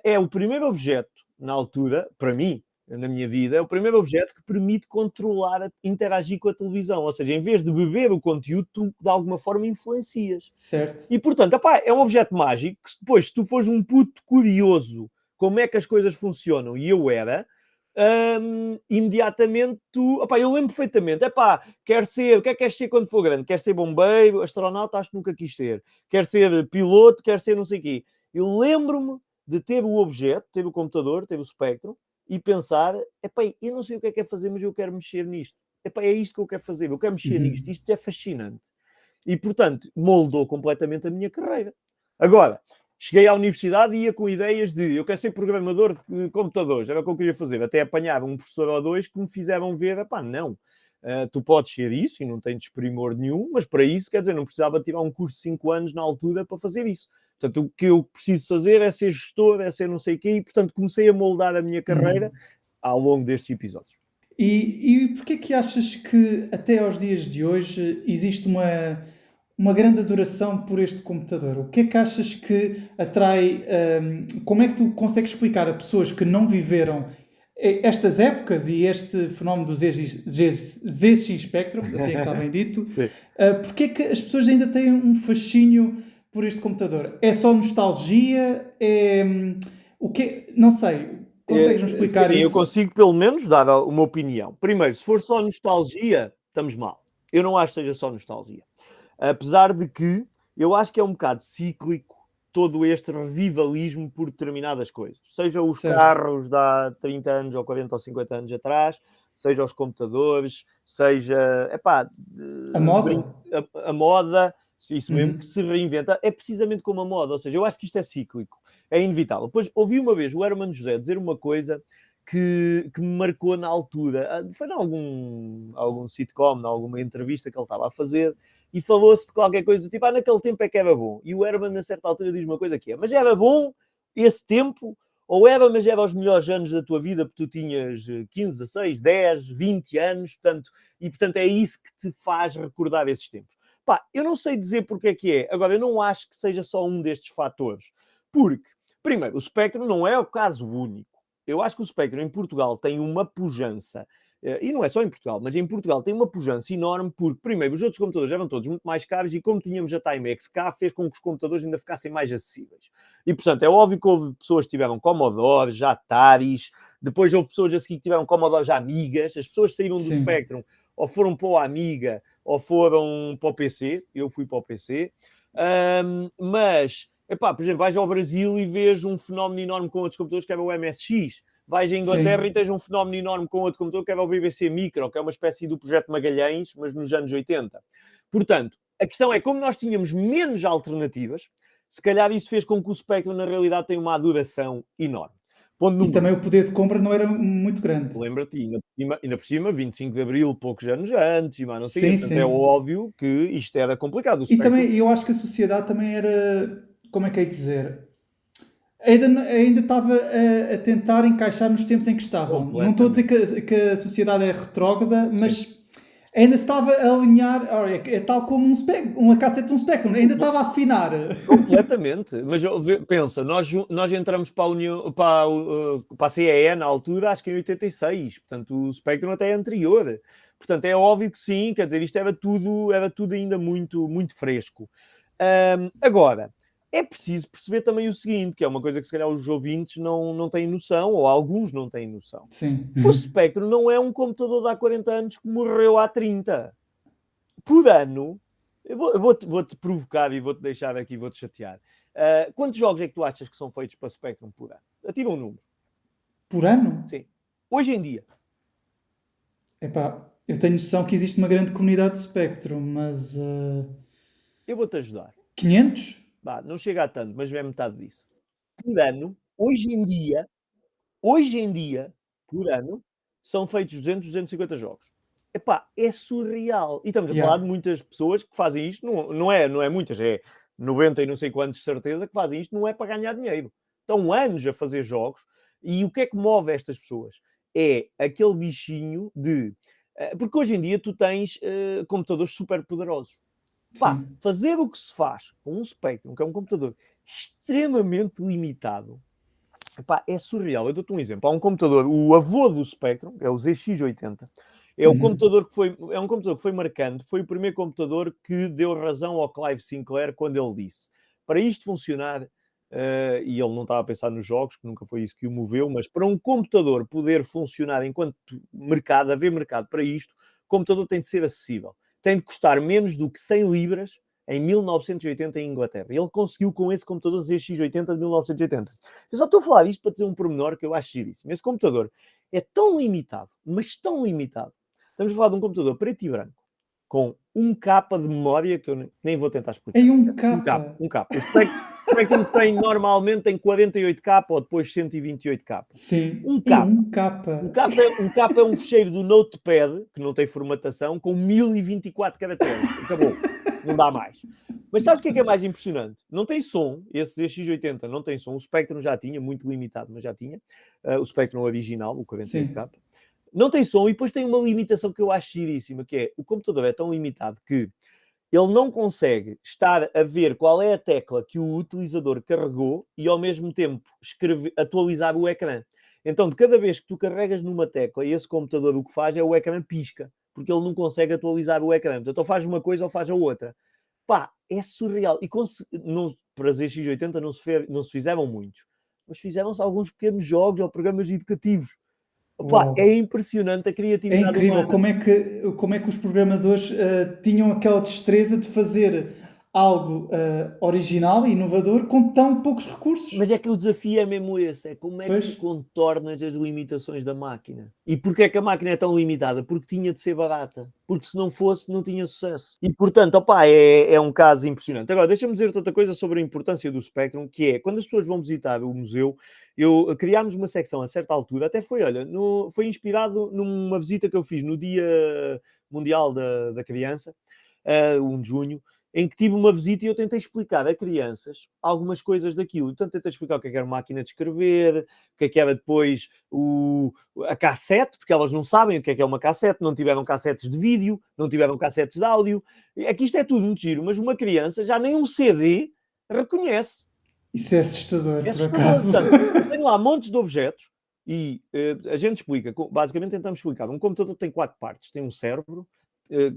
é o primeiro objeto, na altura, para mim, na minha vida, é o primeiro objeto que permite controlar, interagir com a televisão. Ou seja, em vez de beber o conteúdo, tu de alguma forma influencias. Certo. E, portanto, opá, é um objeto mágico que depois, se tu fores um puto curioso como é que as coisas funcionam, e eu era, imediatamente tu... Opá, eu lembro perfeitamente, quero ser... O que é que queres ser quando for grande? Quer ser bombeiro, astronauta? Acho que nunca quis ser. Quer ser piloto? Quer ser não sei o quê. Eu lembro-me de ter o objeto, ter o computador, ter o Spectrum, e pensar, eu não sei o que é fazer, mas eu quero mexer nisto. É isto que eu quero fazer, eu quero mexer nisto. Isto é fascinante. E, portanto, moldou completamente a minha carreira. Agora, cheguei à universidade e ia com ideias de eu quero ser programador de computadores, era o que eu queria fazer. Até apanhava um professor ou dois que me fizeram ver, não, tu podes ser isso e não tens desprimor nenhum, mas para isso, quer dizer, não precisava tirar um curso de 5 anos na altura para fazer isso. Portanto, o que eu preciso fazer é ser gestor, é ser não sei o quê, e, portanto, comecei a moldar a minha carreira ao longo destes episódios. E porquê que achas que até aos dias de hoje existe uma grande adoração por este computador? O que é que achas que atrai? Como é que tu consegues explicar a pessoas que não viveram estas épocas e este fenómeno do ZX Spectrum, assim é que está bem dito, porque é que as pessoas ainda têm um fascínio por este computador? É só nostalgia? O que? Não sei. Consegues-nos explicar Eu isso? consigo, pelo menos, dar uma opinião. Primeiro, se for só nostalgia, estamos mal. Eu não acho que seja só nostalgia. Apesar de que eu acho que é um bocado cíclico todo este revivalismo por determinadas coisas. Seja os carros de há 30 anos ou 40 ou 50 anos atrás, seja os computadores, seja A moda? a moda, isso mesmo que se reinventa, é precisamente como a moda. Ou seja, eu acho que isto é cíclico, é inevitável. Depois ouvi uma vez o Hermano José dizer uma coisa que me marcou na altura. Foi em algum sitcom, em alguma entrevista que ele estava a fazer, e falou-se de qualquer coisa do tipo, naquele tempo é que era bom. E o Herman, a certa altura, diz uma coisa que é, mas era bom esse tempo, ou mas era os melhores anos da tua vida, porque tu tinhas 15, 16, 10, 20 anos, portanto é isso que te faz recordar esses tempos. Eu não sei dizer porque é que é. Agora, eu não acho que seja só um destes fatores. Porque, primeiro, o Spectrum não é o caso único. Eu acho que o Spectrum em Portugal tem uma pujança, e não é só em Portugal, mas em Portugal tem uma pujança enorme porque, primeiro, os outros computadores eram todos muito mais caros e como tínhamos a Timex cá, fez com que os computadores ainda ficassem mais acessíveis. E, portanto, é óbvio que houve pessoas que tiveram Commodores, Ataris, depois houve pessoas a seguir que tiveram Commodores Amigas, as pessoas saíram do Spectrum ou foram para o Amiga ou foram para o PC, eu fui para o PC, mas... por exemplo, vais ao Brasil e vês um fenómeno enorme com outros computadores que era o MSX. vais à Inglaterra e tens um fenómeno enorme com outro computador que era o BBC Micro, que é uma espécie do projeto Magalhães, mas nos anos 80. Portanto, a questão é, como nós tínhamos menos alternativas, se calhar isso fez com que o Spectrum, na realidade, tenha uma adoração enorme. E também o poder de compra não era muito grande. Lembra-te, ainda por cima, 25 de Abril, poucos anos antes, e mais não sei, Sim, portanto sim. é óbvio que isto era complicado. E também, eu acho que a sociedade também era, como é que é dizer, ainda estava a tentar encaixar nos tempos em que estavam. Não estou a dizer que a sociedade é retrógrada, mas ainda se estava a alinhar, olha, é tal como uma cassete de um Spectrum, ainda estava a afinar. Completamente. Mas pensa, nós entramos para a União, para a CEE na altura, acho que em 86, portanto o Spectrum até é anterior. Portanto, é óbvio que sim, quer dizer, isto era tudo ainda muito, muito fresco. Agora, é preciso perceber também o seguinte, que é uma coisa que se calhar os ouvintes não têm noção, ou alguns não têm noção. Sim. O Spectrum não é um computador de há 40 anos que morreu há 30. Por ano, eu vou-te provocar e vou-te deixar aqui, vou-te chatear. Quantos jogos é que tu achas que são feitos para Spectrum por ano? Atira um número. Por ano? Sim. Hoje em dia. Epá, eu tenho noção que existe uma grande comunidade de Spectrum, mas... Eu vou-te ajudar. 500? Bah, não chega a tanto, mas é metade disso. Por ano, hoje em dia, por ano, são feitos 250 jogos. Epá, é surreal. E estamos a falar de muitas pessoas que fazem isto, não é muitas, é 90 e não sei quantos de certeza que fazem isto, não é para ganhar dinheiro. Estão anos a fazer jogos e o que é que move estas pessoas? É aquele bichinho de... Porque hoje em dia tu tens computadores super poderosos. Pá, fazer o que se faz com um Spectrum, que é um computador extremamente limitado, epá, é surreal. Eu dou-te um exemplo. Há um computador, o avô do Spectrum, é o ZX80, é um computador que foi marcante, foi o primeiro computador que deu razão ao Clive Sinclair quando ele disse: para isto funcionar, e ele não estava a pensar nos jogos, que nunca foi isso que o moveu, mas para um computador poder funcionar enquanto mercado, haver mercado para isto, o computador tem de ser acessível. Tem de custar menos do que 100 libras em 1980 em Inglaterra. Ele conseguiu com esse computador ZX80 de 1980. Eu só estou a falar isto para dizer um pormenor que eu acho giríssimo. Esse computador é tão limitado, mas tão limitado. Estamos a falar de um computador preto e branco, com 1K de memória, que eu nem vou tentar explicar. Em 1K? 1K. O Spectrum normalmente tem 48K ou depois 128K. Sim. 1K. 1K. 1K é um fecheiro do Notepad, que não tem formatação, com 1024 caracteres. Acabou. Não dá mais. Mas sabe o que é mais impressionante? Não tem som. Esse ZX80 não tem som. O Spectrum já tinha, muito limitado, mas já tinha. O Spectrum original, o 48K. Não tem som e depois tem uma limitação que eu acho giríssima, que é o computador é tão limitado que ele não consegue estar a ver qual é a tecla que o utilizador carregou e ao mesmo tempo atualizar o ecrã. Então, de cada vez que tu carregas numa tecla, esse computador o que faz é o ecrã pisca, porque ele não consegue atualizar o ecrã. Então, ou faz uma coisa ou faz a outra. Pá, é surreal. E para ZX80 não se fizeram muitos, mas fizeram-se alguns pequenos jogos ou programas educativos. Opa, é impressionante a criatividade. É incrível como é que os programadores tinham aquela destreza de fazer algo original e inovador com tão poucos recursos. Mas é que o desafio é mesmo esse, é como é que tu contornas as limitações da máquina. E porquê é que a máquina é tão limitada? Porque tinha de ser barata. Porque se não fosse, não tinha sucesso. E portanto, opa, é um caso impressionante. Agora, deixa-me dizer outra coisa sobre a importância do Spectrum, que é, quando as pessoas vão visitar o museu, criámos uma secção a certa altura, até foi, foi inspirado numa visita que eu fiz no Dia Mundial da Criança, 1 de junho, em que tive uma visita e eu tentei explicar a crianças algumas coisas daquilo. Então tentei explicar o que era máquina de escrever, o que era depois a cassete, porque elas não sabem o que é uma cassete, não tiveram cassetes de vídeo, não tiveram cassetes de áudio. Aqui isto é tudo muito giro, mas uma criança já nem um CD reconhece. Isso é assustador, por acaso. Portanto, tem lá montes de objetos e a gente explica, basicamente tentamos explicar. Um computador tem 4 partes. Tem um cérebro,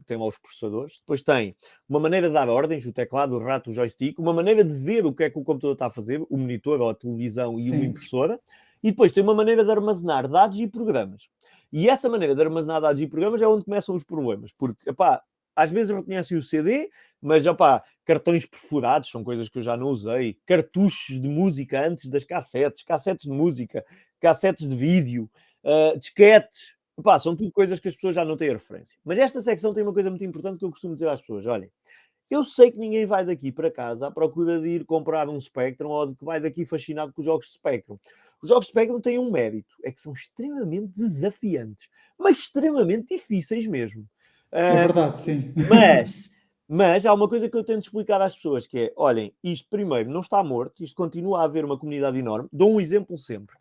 tem lá os processadores, depois tem uma maneira de dar ordens, o teclado, o rato, o joystick, uma maneira de ver o que é que o computador está a fazer, o monitor ou a televisão e uma impressora, e depois tem uma maneira de armazenar dados e programas. E essa maneira de armazenar dados e programas é onde começam os problemas, porque, epá, às vezes reconhecem o CD, mas, opá, cartões perfurados são coisas que eu já não usei. Cartuchos de música antes das cassetes, cassetes de música, cassetes de vídeo, disquetes. Opá, são tudo coisas que as pessoas já não têm referência. Mas esta secção tem uma coisa muito importante que eu costumo dizer às pessoas. Olhem, eu sei que ninguém vai daqui para casa à procura de ir comprar um Spectrum ou de que vai daqui fascinado com os jogos de Spectrum. Os jogos de Spectrum têm um mérito, é que são extremamente desafiantes, mas extremamente difíceis mesmo. É verdade, sim. Mas há uma coisa que eu tento explicar às pessoas, que é, olhem, isto primeiro não está morto, isto continua a haver uma comunidade enorme. Dou um exemplo sempre.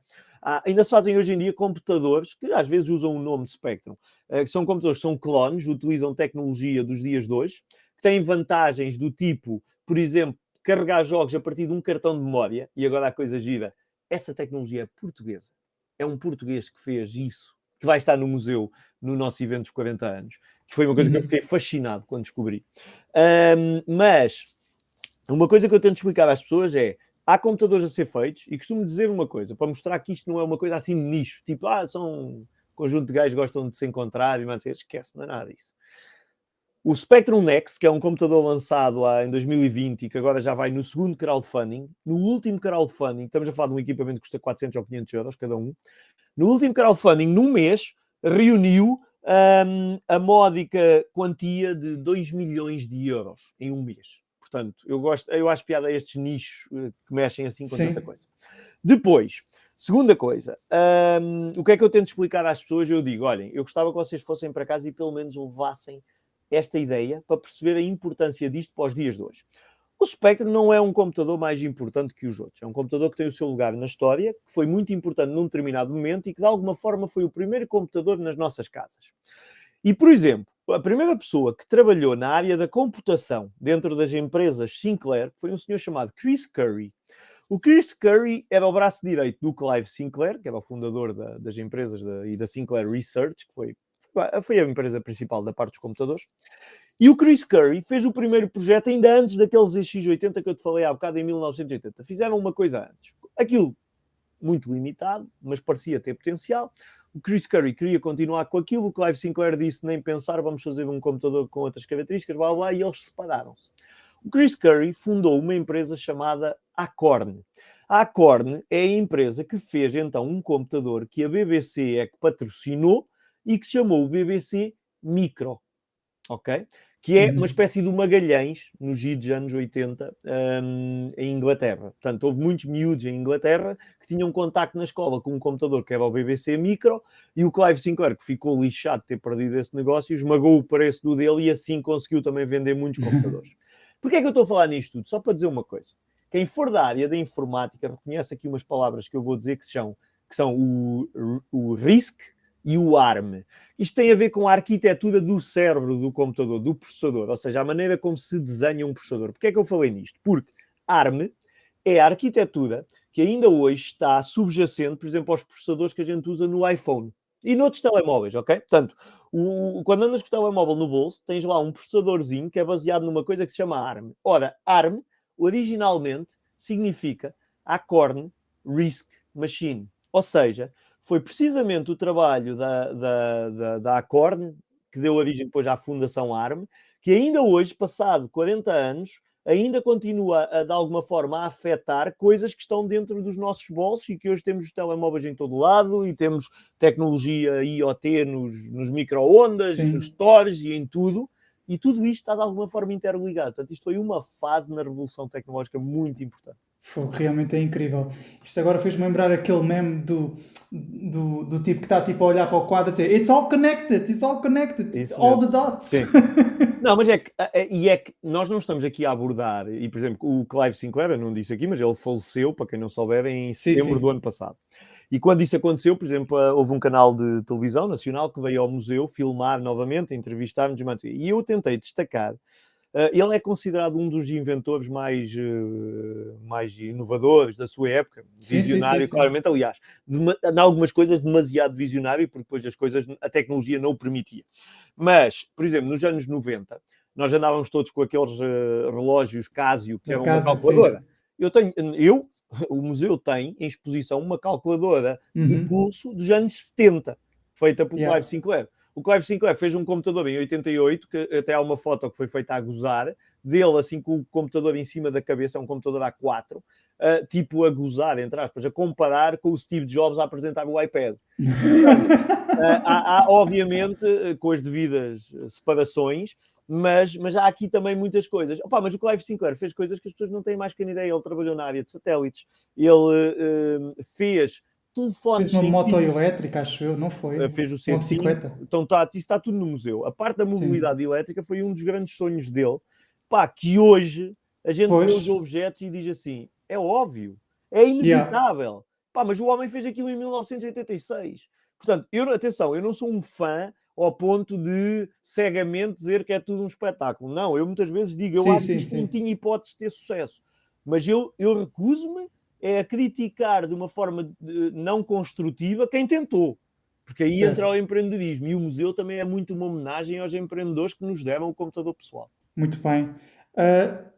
Ainda se fazem hoje em dia computadores que às vezes usam o nome de Spectrum, que são computadores que são clones, utilizam tecnologia dos dias de hoje, que têm vantagens do tipo, por exemplo, carregar jogos a partir de um cartão de memória, e agora a coisa gira, essa tecnologia é portuguesa. É um português que fez isso, que vai estar no museu no nosso evento dos 40 anos, que foi uma coisa que eu fiquei fascinado quando descobri. Mas uma coisa que eu tento explicar às pessoas é, há computadores a ser feitos, e costumo dizer uma coisa, para mostrar que isto não é uma coisa assim de nicho, tipo, são um conjunto de gajos que gostam de se encontrar, e mais esquece, não é nada disso. O Spectrum Next, que é um computador lançado em 2020 e que agora já vai no segundo crowdfunding, no último crowdfunding, estamos a falar de um equipamento que custa 400 ou 500 euros cada um, no último crowdfunding, num mês, reuniu a módica quantia de 2 milhões de euros em um mês. Portanto, eu acho piada a estes nichos que mexem assim com tanta coisa. Depois, segunda coisa, o que é que eu tento explicar às pessoas? Eu digo, olhem, eu gostava que vocês fossem para casa e pelo menos levassem esta ideia para perceber a importância disto para os dias de hoje. O Spectrum não é um computador mais importante que os outros. É um computador que tem o seu lugar na história, que foi muito importante num determinado momento e que, de alguma forma, foi o primeiro computador nas nossas casas. E, por exemplo, a primeira pessoa que trabalhou na área da computação dentro das empresas Sinclair foi um senhor chamado Chris Curry. O Chris Curry era o braço direito do Clive Sinclair, que era o fundador das empresas e da Sinclair Research, que foi a empresa principal da parte dos computadores. E o Chris Curry fez o primeiro projeto ainda antes daqueles ZX80 que eu te falei há bocado, em 1980. Fizeram uma coisa antes. Aquilo muito limitado, mas parecia ter potencial. O Chris Curry queria continuar com aquilo. O Clive Sinclair disse, nem pensar, vamos fazer um computador com outras características, blá, blá, e eles separaram-se. O Chris Curry fundou uma empresa chamada Acorn. A Acorn é a empresa que fez, então, um computador que a BBC é que patrocinou e que se chamou o BBC Micro. Ok? Que é uma espécie de Magalhães, nos idos anos 80, em Inglaterra. Portanto, houve muitos miúdos em Inglaterra que tinham contacto na escola com um computador que era o BBC Micro, e o Clive Sinclair, que ficou lixado de ter perdido esse negócio, esmagou o preço do dele e assim conseguiu também vender muitos computadores. Porquê é que eu estou a falar nisto tudo? Só para dizer uma coisa. Quem for da área da informática reconhece aqui umas palavras que eu vou dizer que são o RISC e o ARM. Isto tem a ver com a arquitetura do cérebro do computador, do processador, ou seja, a maneira como se desenha um processador. Porquê é que eu falei nisto? Porque ARM é a arquitetura que ainda hoje está subjacente, por exemplo, aos processadores que a gente usa no iPhone e noutros telemóveis, ok? Portanto, quando andas com o telemóvel no bolso, tens lá um processadorzinho que é baseado numa coisa que se chama ARM. Ora, ARM, originalmente, significa Acorn RISC Machine. Ou seja, foi precisamente o trabalho da Acorn que deu origem depois à Fundação ARM, que ainda hoje, passado 40 anos, ainda continua de alguma forma a afetar coisas que estão dentro dos nossos bolsos e que hoje temos os telemóveis em todo lado e temos tecnologia IoT nos micro-ondas e nos stores e em tudo. E tudo isto está de alguma forma interligado. Portanto, isto foi uma fase na revolução tecnológica muito importante. Realmente é incrível. Isto agora fez-me lembrar aquele meme do tipo que está tipo a olhar para o quadro e dizer it's all connected, all the dots. Sim. Não, mas é que nós não estamos aqui a abordar, e por exemplo, o Clive Sinclair, eu não disse aqui, mas ele faleceu, para quem não souber, em setembro do ano passado. E quando isso aconteceu, por exemplo, houve um canal de televisão nacional que veio ao museu filmar novamente, entrevistar-nos, e eu tentei destacar. Ele é considerado um dos inventores mais inovadores da sua época, visionário, claramente, aliás, em algumas coisas demasiado visionário, porque depois a tecnologia não o permitia. Mas, por exemplo, nos anos 90, nós andávamos todos com aqueles relógios Casio, que eram uma calculadora. O museu tem em exposição uma calculadora de pulso dos anos 70, feita por Clive Sinclair. O Clive Sinclair fez um computador em 88, que até há uma foto que foi feita a gozar, dele assim com o computador em cima da cabeça, é um computador A4, tipo a gozar, entre aspas, a comparar com o Steve Jobs a apresentar o iPad. Portanto, obviamente, com as devidas separações, mas há aqui também muitas coisas. Opa, mas o Clive Sinclair fez coisas que as pessoas não têm mais pequena ideia. Ele trabalhou na área de satélites, ele fez telefones Fez uma sem moto fios, elétrica, acho eu, não foi? fez o Uma C5, bicicleta. então isso está tudo no museu. A parte da Sim. mobilidade elétrica foi um dos grandes sonhos dele, pá, que hoje a gente vê os Pois, objetos e diz assim, é óbvio, é yeah. inevitável. Pá, mas o homem fez aquilo em 1986. Portanto, atenção, eu não sou um fã ao ponto de cegamente dizer que é tudo um espetáculo. Não, eu muitas vezes digo, eu Sim, acho que sim, isto não sim. tinha hipótese de ter sucesso. Mas eu recuso-me a criticar de uma forma não construtiva quem tentou. Porque aí entra o Certo. empreendedorismo. E o museu também é muito uma homenagem aos empreendedores que nos deram o computador pessoal. Muito bem.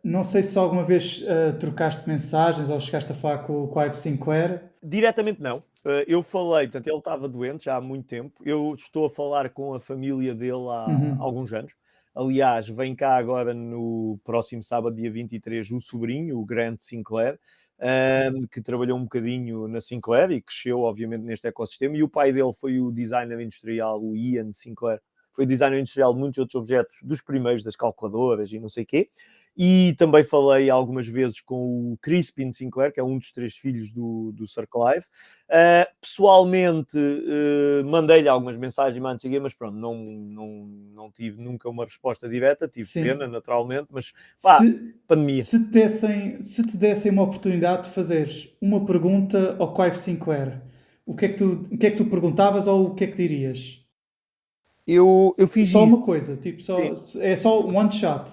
Não sei se alguma vez trocaste mensagens ou chegaste a falar com o Clive Sinclair. Diretamente não. Eu falei, portanto, ele estava doente já há muito tempo. Eu estou a falar com a família dele há Uhum. alguns anos. Aliás, vem cá agora no próximo sábado, dia 23, o sobrinho, o Grant Sinclair, que trabalhou um bocadinho na Sinclair e cresceu, obviamente, neste ecossistema. E o pai dele foi o designer industrial, o Ian Sinclair. Foi designer industrial de muitos outros objetos, dos primeiros, das calculadoras e não sei o quê. E também falei algumas vezes com o Crispin Sinclair, que é um dos 3 filhos do Sir Clive. Pessoalmente, mandei-lhe algumas mensagens, mas pronto, não tive nunca uma resposta direta. Tive pena, Sim. naturalmente, mas pá, Se, pandemia. se te dessem uma oportunidade de fazeres uma pergunta ao Clive Sinclair, o que é que tu perguntavas ou o que é que dirias? Eu fiz Só isso, uma coisa, tipo, sim. é só one shot.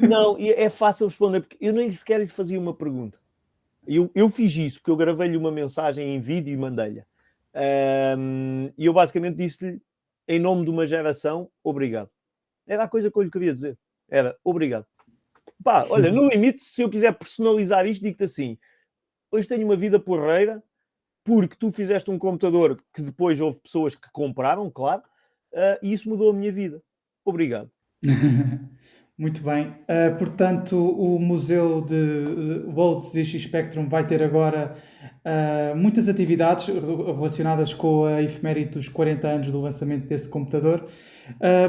Não, e é fácil responder, porque eu nem sequer lhe fazia uma pergunta. Eu fiz isso, porque eu gravei-lhe uma mensagem em vídeo e mandei-lhe. E eu basicamente disse-lhe, em nome de uma geração, obrigado. Era a coisa que eu lhe queria dizer. Era obrigado. Pá, olha, no limite, se eu quiser personalizar isto, digo-te assim: hoje tenho uma vida porreira, porque tu fizeste um computador que depois houve pessoas que compraram, claro, e isso mudou a minha vida. Obrigado. Muito bem. Portanto, o Museu de Volts e Spectrum vai ter agora muitas atividades relacionadas com a efeméride dos 40 anos do lançamento desse computador.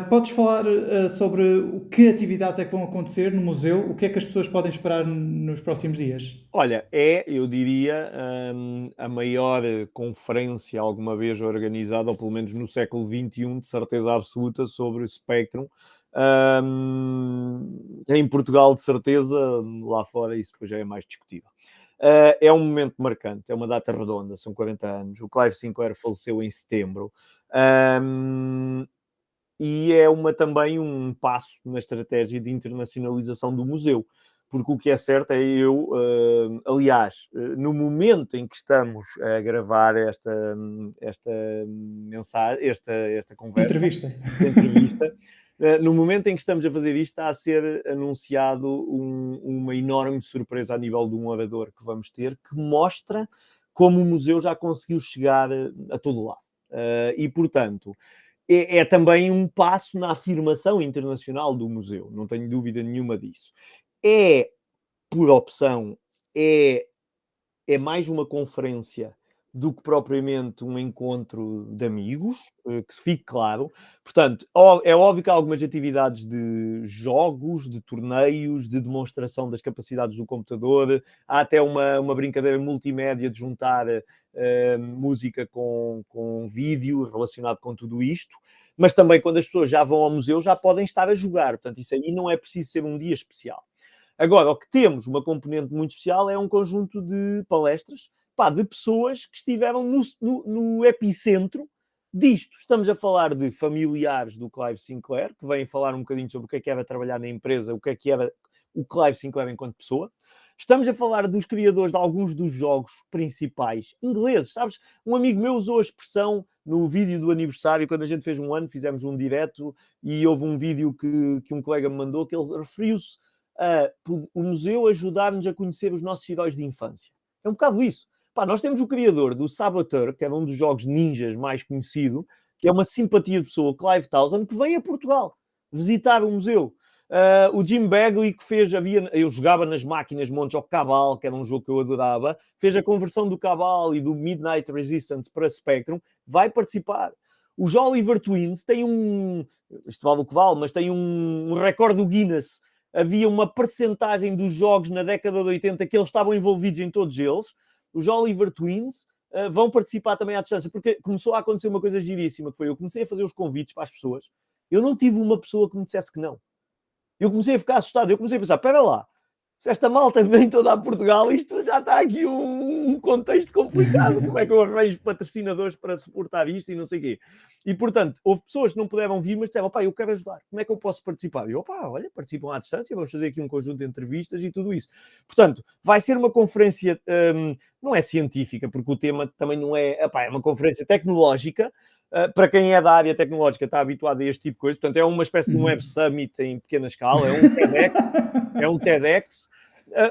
Podes falar sobre que atividades é que vão acontecer no museu? O que é que as pessoas podem esperar nos próximos dias? Olha, eu diria, a maior conferência alguma vez organizada, ou pelo menos no século XXI, de certeza absoluta, sobre o Spectrum. Em Portugal, de certeza, lá fora isso depois já é mais discutível. É um momento marcante, é uma data redonda, são 40 anos. O Clive Sinclair faleceu em setembro. Ahm, e é também um passo na estratégia de internacionalização do museu, porque o que é certo é aliás, no momento em que estamos a gravar esta mensagem, esta conversa, Entrevista. esta entrevista, no momento em que estamos a fazer isto, está a ser anunciado uma enorme surpresa a nível de um orador que vamos ter, que mostra como o museu já conseguiu chegar a todo lado. E, portanto, é também um passo na afirmação internacional do museu, não tenho dúvida nenhuma disso. É, por opção, é, é mais uma conferência do que propriamente um encontro de amigos, que se fique claro. Portanto, é óbvio que há algumas atividades de jogos, de torneios, de demonstração das capacidades do computador. Há até uma brincadeira multimédia de juntar música com vídeo relacionado com tudo isto. Mas também, quando as pessoas já vão ao museu, já podem estar a jogar. Portanto, isso aí não é preciso ser um dia especial. Agora, o que temos, uma componente muito especial, é um conjunto de palestras, de pessoas que estiveram no epicentro disto. Estamos a falar de familiares do Clive Sinclair, que vêm falar um bocadinho sobre o que era trabalhar na empresa, o que era o Clive Sinclair enquanto pessoa. Estamos a falar dos criadores de alguns dos jogos principais ingleses, sabes? Um amigo meu usou a expressão no vídeo do aniversário, quando a gente fez um ano, fizemos um direto e houve um vídeo que um colega me mandou, que ele referiu-se o museu ajudar-nos a conhecer os nossos heróis de infância. É um bocado isso. Nós temos o criador do Saboteur, que era um dos jogos ninjas mais conhecido, que é uma simpatia de pessoa, Clive Townsend, que vem a Portugal visitar o museu. O Jim Bagley, que fez, eu jogava nas máquinas montes ao Cabal, que era um jogo que eu adorava, fez a conversão do Cabal e do Midnight Resistance para Spectrum, vai participar. Os Oliver Twins têm isto vale o que vale, mas tem um recorde do Guinness. Havia uma percentagem dos jogos na década de 80 que eles estavam envolvidos em todos eles. Os Oliver Twins vão participar também à distância, porque começou a acontecer uma coisa giríssima, que foi, eu comecei a fazer os convites para as pessoas, eu não tive uma pessoa que me dissesse que não. Eu comecei a ficar assustado, eu comecei a pensar, espera lá, se esta malta vem toda a Portugal, isto já está aqui um contexto complicado, como é que eu arranjo patrocinadores para suportar isto e não sei o quê. E, portanto, houve pessoas que não puderam vir, mas disseram, pá, eu quero ajudar, como é que eu posso participar? E eu, pá, olha, participam à distância, vamos fazer aqui um conjunto de entrevistas e tudo isso. Portanto, vai ser uma conferência, não é científica, porque o tema também não é, é uma conferência tecnológica. Para quem é da área tecnológica está habituado a este tipo de coisa, portanto é uma espécie de um Web Summit em pequena escala, é um TEDx,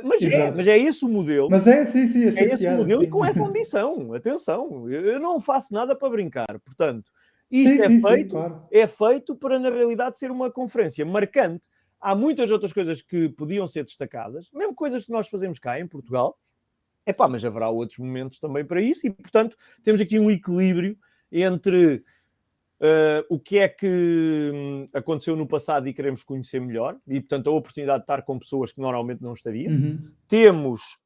mas é esse o modelo. Mas sim, é esse piada, o modelo sim. e com essa ambição, atenção, eu não faço nada para brincar, portanto, Sim, isto sim, claro. é feito para na realidade ser uma conferência marcante. Há muitas outras coisas que podiam ser destacadas, mesmo coisas que nós fazemos cá em Portugal, mas haverá outros momentos também para isso e, portanto, temos aqui um equilíbrio entre o que é que aconteceu no passado e queremos conhecer melhor, e, portanto, a oportunidade de estar com pessoas que normalmente não estaria. Temos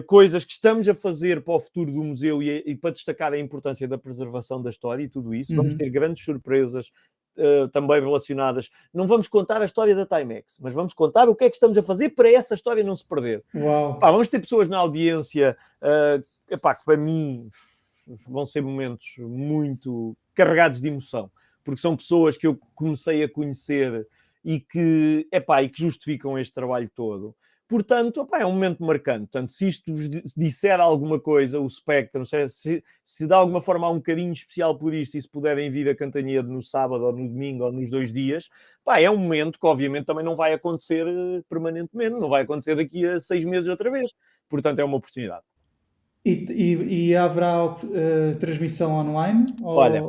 coisas que estamos a fazer para o futuro do museu e para destacar a importância da preservação da história e tudo isso. Vamos ter grandes surpresas também relacionadas. Não vamos contar a história da Timex, mas vamos contar o que é que estamos a fazer para essa história não se perder. Vamos ter pessoas na audiência que para mim vão ser momentos muito carregados de emoção, porque são pessoas que eu comecei a conhecer e que justificam este trabalho todo. Portanto, é um momento marcante. Portanto, se isto vos disser alguma coisa, o Spectrum, se de alguma forma há um carinho especial por isto e se puderem vir a Cantanhede no sábado ou no domingo ou nos 2 dias, é um momento que obviamente também não vai acontecer permanentemente, não vai acontecer daqui a 6 meses outra vez. Portanto, é uma oportunidade. E haverá transmissão online? Olha,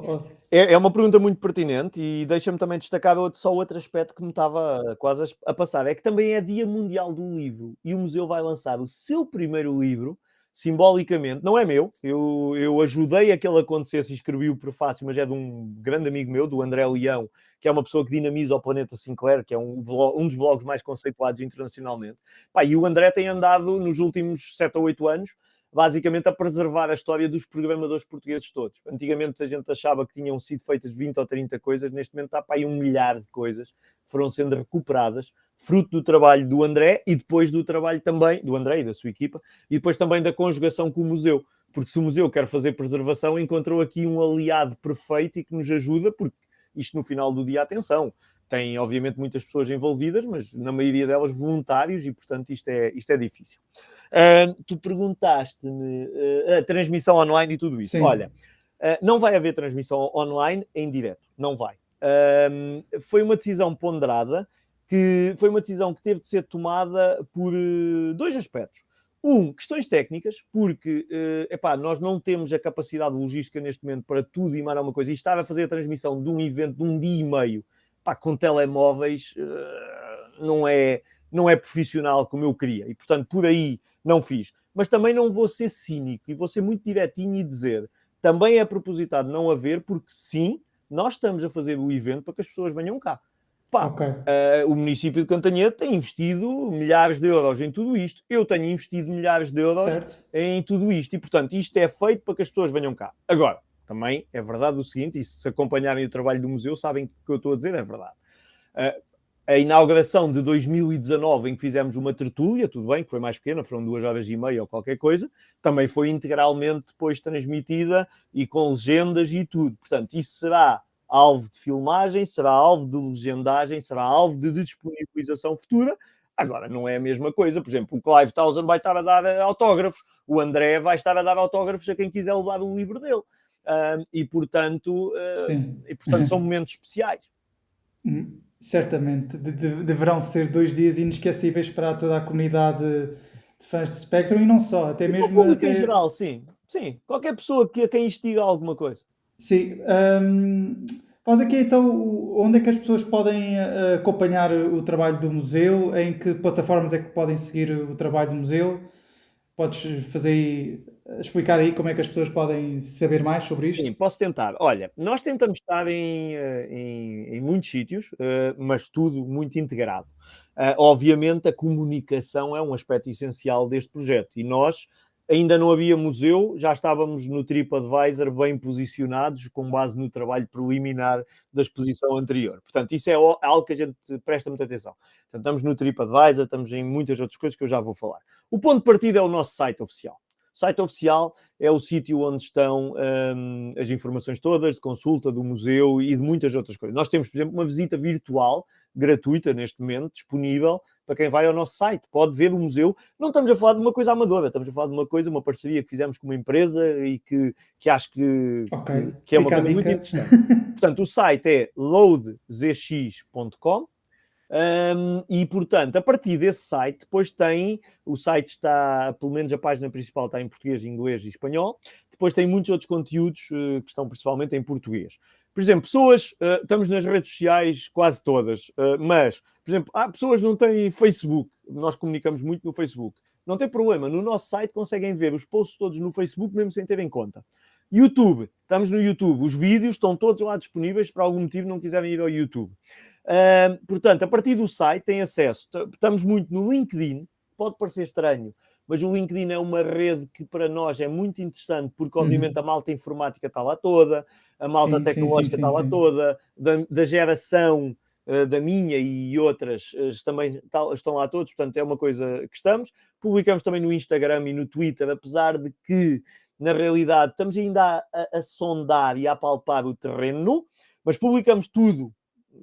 é uma pergunta muito pertinente e deixa-me também destacar só outro aspecto que me estava quase a passar. É que também é Dia Mundial do Livro e o museu vai lançar o seu primeiro livro, simbolicamente. Não é meu, eu ajudei a que ele acontecesse e escrevi o prefácio, mas é de um grande amigo meu, do André Leão, que é uma pessoa que dinamiza o Planeta Sinclair, que é um dos blogs mais conceituados internacionalmente. E o André tem andado nos últimos 7 ou 8 anos basicamente a preservar a história dos programadores portugueses todos. Antigamente a gente achava que tinham sido feitas 20 ou 30 coisas, neste momento está para aí 1 milhar de coisas que foram sendo recuperadas, fruto do trabalho do André e depois do trabalho também do André e da sua equipa, e depois também da conjugação com o museu. Porque se o museu quer fazer preservação, encontrou aqui um aliado perfeito e que nos ajuda, porque isto no final do dia, atenção, tem obviamente muitas pessoas envolvidas, mas na maioria delas voluntários e, portanto, isto é difícil. Tu perguntaste-me a transmissão online e tudo isso. Sim. Olha, não vai haver transmissão online em direto, não vai. Foi uma decisão ponderada, foi uma decisão que teve de ser tomada por 2 aspectos. Questões técnicas, porque nós não temos a capacidade logística neste momento para tudo e mais alguma coisa. E estar a fazer a transmissão de um evento de 1 dia e meio com telemóveis não é profissional como eu queria. E, portanto, por aí não fiz. Mas também não vou ser cínico e vou ser muito direitinho e dizer também é propositado não haver, porque sim, nós estamos a fazer o evento para que as pessoas venham cá. O município de Cantanhede tem investido milhares de euros em tudo isto. Eu tenho investido milhares de euros em tudo isto. E, portanto, isto é feito para que as pessoas venham cá. Agora, também é verdade o seguinte, e se acompanharem o trabalho do museu, sabem que o que eu estou a dizer é verdade. A inauguração de 2019, em que fizemos uma tertúlia, tudo bem, que foi mais pequena, foram 2 horas e meia ou qualquer coisa, também foi integralmente depois transmitida e com legendas e tudo. Portanto, isso será alvo de filmagem, será alvo de legendagem, será alvo de disponibilização futura. Agora, não é a mesma coisa. Por exemplo, o Clive Townsend vai estar a dar autógrafos, o André vai estar a dar autógrafos a quem quiser levar o livro dele. E, portanto, são momentos especiais. Certamente. Deverão ser 2 dias inesquecíveis para toda a comunidade de fãs de Spectrum e não só, até mesmo... O público em geral, sim. Sim, qualquer pessoa a quem isto diga alguma coisa. Sim. Faz aqui então onde é que as pessoas podem acompanhar o trabalho do museu, em que plataformas é que podem seguir o trabalho do museu? Podes explicar aí como é que as pessoas podem saber mais sobre Sim, isto? posso tentar. Olha, nós tentamos estar em muitos sítios, mas tudo muito integrado. Obviamente, a comunicação é um aspecto essencial deste projeto e nós ainda não havia museu, já estávamos no TripAdvisor bem posicionados com base no trabalho preliminar da exposição anterior. Portanto, isso é algo que a gente presta muita atenção. Portanto, estamos no TripAdvisor, estamos em muitas outras coisas que eu já vou falar. O ponto de partida é o nosso site oficial. O site oficial é o sítio onde estão as informações todas de consulta do museu e de muitas outras coisas. Nós temos, por exemplo, uma visita virtual gratuita neste momento, disponível para quem vai ao nosso site. Pode ver o museu. Não estamos a falar de uma coisa amadora, estamos a falar de uma parceria que fizemos com uma empresa e que acho Ok, que é uma fica a coisa muito dica. interessante. Portanto, o site é loadzx.com. E, portanto, a partir desse site, depois o site está, pelo menos a página principal está em português, inglês e espanhol, depois tem muitos outros conteúdos que estão principalmente em português. Por exemplo, estamos nas redes sociais quase todas, mas, por exemplo, há pessoas que não têm Facebook, nós comunicamos muito no Facebook. Não tem problema, no nosso site conseguem ver os posts todos no Facebook, mesmo sem terem conta. YouTube, estamos no YouTube, os vídeos estão todos lá disponíveis, se por algum motivo não quiserem ir ao YouTube. Portanto, a partir do site tem acesso, estamos muito no LinkedIn, pode parecer estranho, mas o LinkedIn é uma rede que para nós é muito interessante, porque obviamente a malta informática está lá toda, a malta tecnológica está lá toda, da geração da minha e outras também estão lá todos, portanto é uma coisa que estamos. Publicamos também no Instagram e no Twitter, apesar de que, na realidade, estamos ainda a sondar e a palpar o terreno, mas publicamos tudo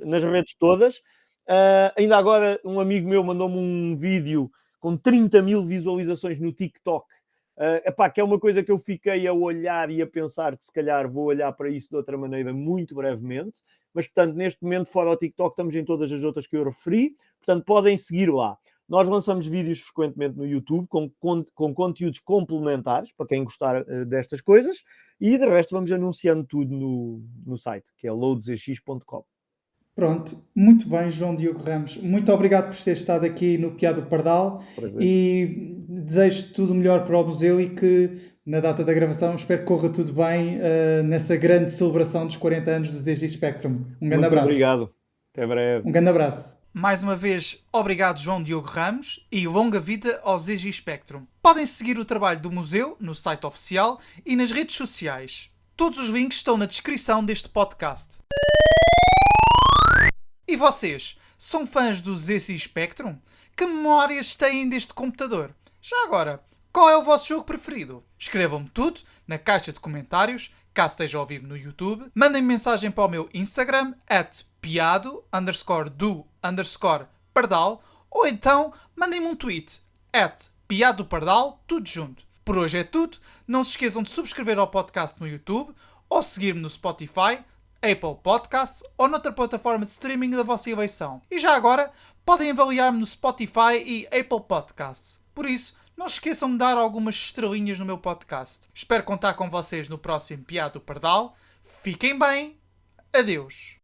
nas redes todas. Ainda agora um amigo meu mandou-me um vídeo com 30 mil visualizações no TikTok, que é uma coisa que eu fiquei a olhar e a pensar que se calhar vou olhar para isso de outra maneira muito brevemente, mas portanto neste momento fora o TikTok estamos em todas as outras que eu referi, portanto podem seguir lá. Nós lançamos vídeos frequentemente no YouTube com conteúdos complementares, para quem gostar destas coisas, e de resto vamos anunciando tudo no site, que é loadzx.com. Pronto, muito bem, João Diogo Ramos. Muito obrigado por ter estado aqui no Piado Pardal Prazer. e desejo tudo melhor para o museu e que na data da gravação espero que corra tudo bem nessa grande celebração dos 40 anos do ZX Spectrum. Um grande Muito abraço. obrigado. Até breve. Um grande abraço. Mais uma vez, obrigado João Diogo Ramos e longa vida ao ZX Spectrum. Podem seguir o trabalho do museu no site oficial e nas redes sociais. Todos os links estão na descrição deste podcast. E vocês, são fãs do ZX Spectrum? Que memórias têm deste computador? Já agora, qual é o vosso jogo preferido? Escrevam-me tudo na caixa de comentários, caso esteja a ouvir no YouTube. Mandem mensagem para o meu Instagram, @piado_do_pardal, ou então mandem-me um tweet, @piadopardal, tudo junto. Por hoje é tudo. Não se esqueçam de subscrever ao podcast no YouTube ou seguir-me no Spotify, Apple Podcasts ou noutra plataforma de streaming da vossa eleição. E já agora, podem avaliar-me no Spotify e Apple Podcasts. Por isso, não se esqueçam de dar algumas estrelinhas no meu podcast. Espero contar com vocês no próximo Piado Pardal. Fiquem bem. Adeus.